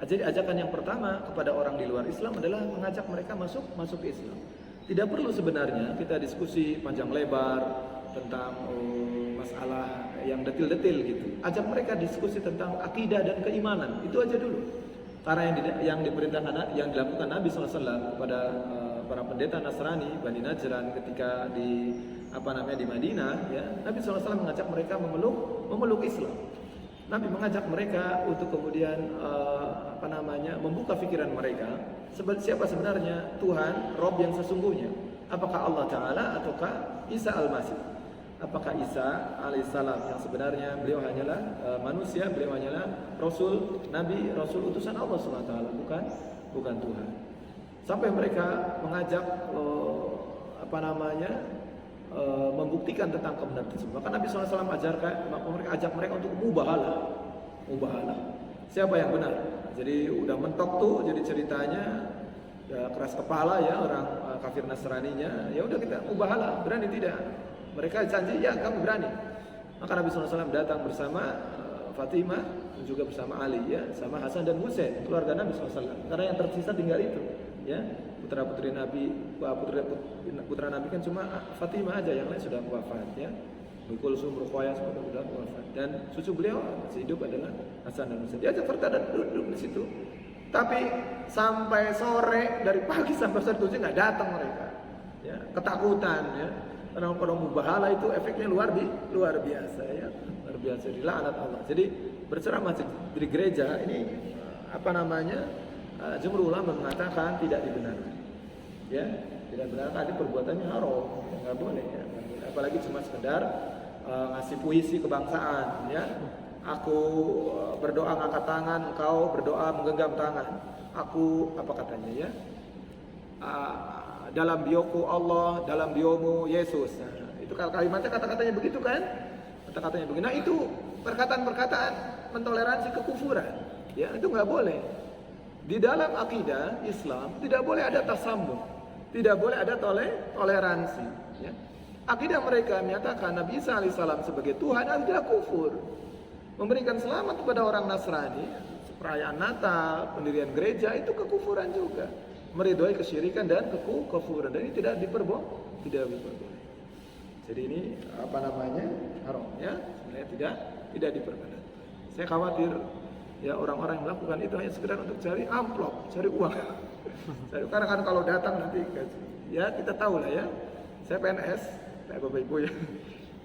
Jadi ajakan yang pertama kepada orang di luar Islam adalah mengajak mereka masuk Islam. Tidak perlu sebenarnya kita diskusi panjang lebar tentang masalah yang detil-detil gitu. Ajak mereka diskusi tentang akidah dan keimanan, itu aja dulu. Karena yang diperintahkan, yang dilakukan Nabi SAW kepada para pendeta Nasrani Bani Najran ketika di Madinah, ya, Nabi SAW mengajak mereka memeluk Islam. Nabi mengajak mereka untuk kemudian membuka pikiran mereka siapa sebenarnya Tuhan, Rob yang sesungguhnya. Apakah Allah Ta'ala ataukah Isa Al-Masih? Apakah Isa alaihissalam yang sebenarnya beliau hanyalah manusia, beliau hanyalah Rasul, Nabi, Rasul utusan Allah SWT, bukan Tuhan. Sampai mereka mengajak membuktikan tentang kebenaran tersebut. Maka Nabi SAW ajak mereka untuk mubahalah. Siapa yang benar? Jadi udah mentok tuh, jadi ceritanya ya, keras kepala ya orang kafir Nasraninya. Ya udah kita mubahalah, berani tidak? Mereka janji, ya kami berani. Maka Nabi SAW datang bersama Fatimah dan juga bersama Ali, ya, sama Hasan dan Husain, keluarga Nabi SAW. Karena yang tersisa tinggal itu, ya, putra-putri Nabi, putra Nabi kan cuma Fatimah aja, yang lain sudah wafat, ya. Kulsum, Ruqayyah sudah wafat. Dan cucu beliau masih hidup adalah Hasan dan Husain. Dia cerita dan duduk di situ. Tapi sampai sore, dari pagi sampai sore itu nggak datang mereka, ya, ketakutan, ya. Karena kalau mubahalah itu efeknya luar biasa, ya, luar biasa, dilaknat Allah. Jadi berceramah di gereja ini jumhur ulama mengatakan tidak dibenarkan. Ya, tidak benar tadi perbuatannya haram, nggak boleh ya. Apalagi cuma sekedar ngasih puisi kebangsaan ya. Aku berdoa ngangkat tangan, engkau berdoa menggenggam tangan. Aku apa katanya ya? Dalam bioku Allah, dalam biomu Yesus. Nah, itu kalimatnya kata-katanya begitu kan? Kata-katanya begitu. Nah, itu perkataan-perkataan mentoleransi kekufuran. Ya, itu nggak boleh. Di dalam akidah Islam tidak boleh ada tasammum, tidak boleh ada toleransi. Ya. Akidah mereka menyatakan Nabi Isa alaihissalam sebagai Tuhan adalah kufur. Memberikan selamat kepada orang Nasrani, perayaan Natal, pendirian gereja itu kekufuran juga. Meridhoi kesyirikan dan kekufuran, dan ini tidak diperbolehkan. Jadi ini apa namanya haram ya, sebenarnya tidak diperbolehkan. Saya khawatir ya orang-orang yang melakukan itu hanya sekedar untuk cari amplop, cari uang. Karena kan kalau datang nanti ya kita tahu lah ya. Saya PNS, kayak Bapak Ibu ya.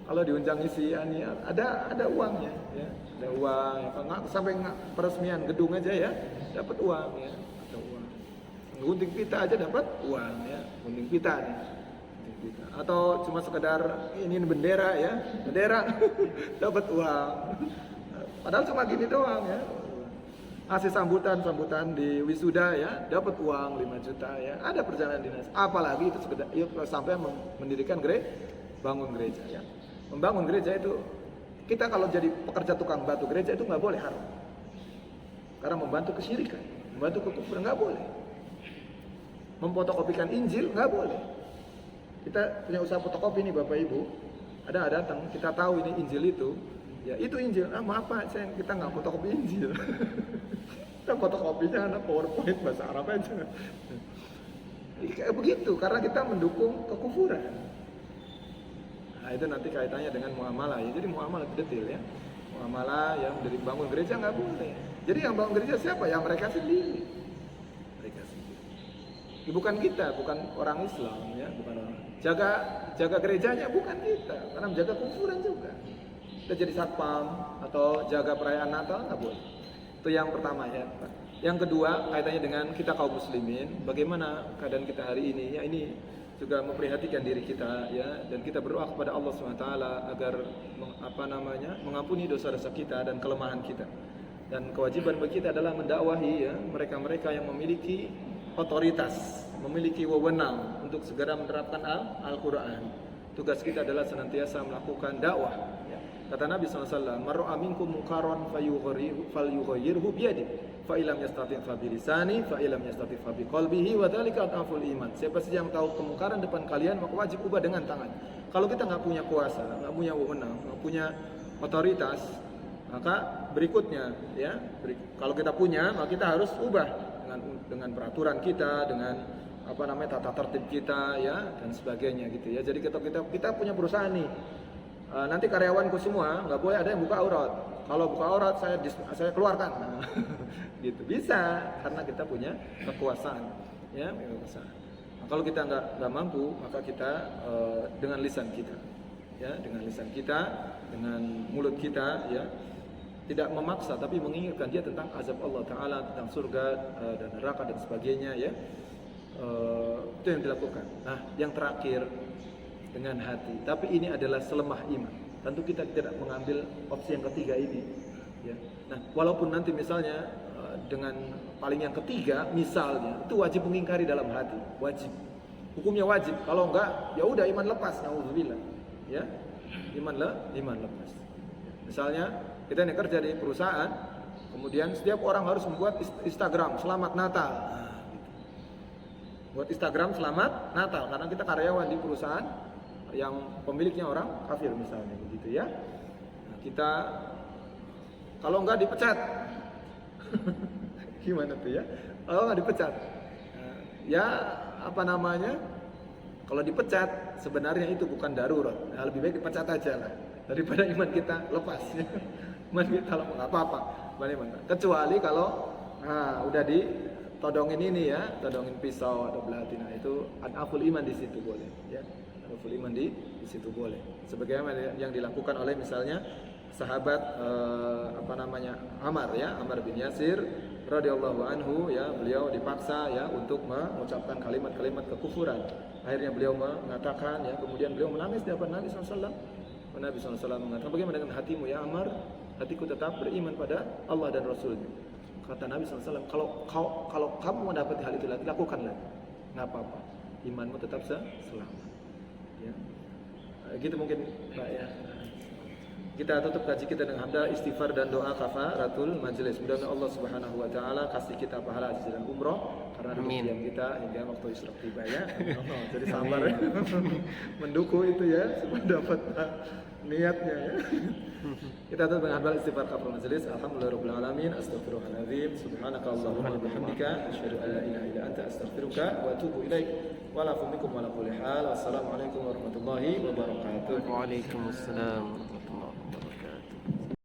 Kalau diundang isi ada uangnya ya. Ada uang ya. Nggak sampai peresmian gedung aja ya, dapat uang ya. Ada uang. Gunting pita aja dapat uang ya. Gunting pita nih. Atau cuma sekedar ini bendera ya. Bendera dapat uang. Padahal cuma gini doang ya. Ngasih sambutan di wisuda ya, dapat uang 5 juta ya. Ada perjalanan dinas. Apalagi itu sekedar ya, sampai mendirikan bangun gereja ya. Membangun gereja itu kita kalau jadi pekerja tukang batu gereja itu nggak boleh haram. Karena membantu kesyirikan, membantu kekufuran nggak boleh. Memfotokopikan Injil nggak boleh. Kita punya usaha fotokopi nih Bapak Ibu. Ada datang, kita tahu ini Injil itu. Ya itu Injil. Maaf Pak, kita nggak fotokopi Injil. Kita fotokopinya ada PowerPoint bahasa Arab aja. Kayak begitu, karena kita mendukung kekufuran. Nah itu nanti kaitannya dengan muamalah ya. Jadi muamalah itu detail ya. Muamalah yang dari bangun gereja nggak boleh. Jadi yang bangun gereja siapa? Yang mereka sendiri. Mereka sendiri. Ya, bukan kita, bukan orang Islam ya, bukan orang. Jaga gerejanya bukan kita, karena menjaga kekufuran juga. Kita jadi satpam atau jaga perayaan Natal nggak boleh. Itu yang pertama ya. Yang kedua kaitannya dengan kita kaum muslimin, bagaimana keadaan kita hari ini? Ya ini juga memprihatinkan diri kita ya, dan kita berdoa kepada Allah SWT agar mengampuni dosa-dosa kita dan kelemahan kita. Dan kewajiban bagi kita adalah mendakwahi ya mereka-mereka yang memiliki otoritas, memiliki wewenang untuk segera menerapkan Al-Quran. Tugas kita adalah senantiasa melakukan dakwah. Ya. Kata Nabi SAW, "Man ra'a minkum munkaran falyughayyirhu biyadihi, fa illam yastati' fa bilisani, fa illam yastati' fa biqalbihi, wa dzalika adhaful iman." Siapa saja yang tahu kemungkaran depan kalian, maka wajib ubah dengan tangan. Kalau kita nggak punya kuasa, nggak punya wewenang, nggak punya otoritas, maka berikutnya, ya, kalau kita punya, maka kita harus ubah dengan peraturan kita, dengan tata tertib kita, ya, dan sebagainya gitu ya. Jadi kita punya perusahaan nih. Nanti karyawanku semua nggak boleh ada yang buka aurat. Kalau buka aurat saya keluarkan. Nah, gitu bisa karena kita punya kekuasaan, ya, kekuasaan. Nah, kalau kita nggak mampu, maka kita dengan lisan kita, ya, dengan lisan kita, dengan mulut kita, ya, tidak memaksa tapi mengingatkan dia tentang azab Allah Taala, tentang surga dan neraka dan sebagainya, ya. Itu yang dilakukan. Nah, yang terakhir dengan hati. Tapi ini adalah selemah iman. Tentu kita tidak mengambil opsi yang ketiga ini. Ya. Nah, walaupun nanti misalnya dengan paling yang ketiga, misalnya itu wajib mengingkari dalam hati, wajib. Hukumnya wajib. Kalau enggak, ya udah iman lepas. Nauzubillah. Ya, iman lepas. Misalnya kita ini kerja di perusahaan, kemudian setiap orang harus membuat Instagram selamat Natal. Buat Instagram selamat Natal karena kita karyawan di perusahaan yang pemiliknya orang kafir misalnya begitu, ya. Nah, kita kalau enggak dipecat. Gimana tuh, ya? Kalau enggak dipecat. Ya, kalau dipecat sebenarnya itu bukan darurat. Nah, lebih baik dipecat aja lah daripada iman kita lepas, ya. Iman kita lepas enggak apa-apa. Kecuali kalau udah ditodongin ini, ya, todongin pisau atau belati, nah itu adaful iman di situ boleh, ya. Adaful iman di situ boleh. Sebagaimana yang dilakukan oleh misalnya sahabat Ammar, ya, Ammar bin Yasir radhiyallahu anhu ya, beliau dipaksa ya untuk mengucapkan kalimat-kalimat kekufuran. Akhirnya beliau mengatakan ya, kemudian beliau menangis di hadapan Nabi SAW. Nabi SAW mengatakan, bagaimana dengan hatimu ya Ammar? Hatiku tetap beriman pada Allah dan Rasulnya. Kata Nabi SAW, kalau kamu mendapati hal itu lakukanlah, nggak apa-apa, imanmu tetap selamat. Ya. Gitu mungkin Pak ya. Kita tutup kaji kita dengan hamdalah, istighfar dan doa kafaratul majelis. Mudah-mudahan Allah Subhanahu wa taala kasih kita pahala haji dan umroh karena diam kita hingga waktu isyraq tiba ya. Jadi sabar ya. Mendukung itu ya supaya dapat niatnya ya. Kita tutup dengan hamdalah, istighfar kafaratul majelis. Alhamdulillahirabbil alamin. Astaghfirullahaladzim. Subhanakallahumma wa bihamdika asyhadu an la ilaha illa anta astaghfiruka wa atubu ilaik. Wa la ilaha illa anta. Wassalamualaikum warahmatullahi wabarakatuh. Waalaikumsalam.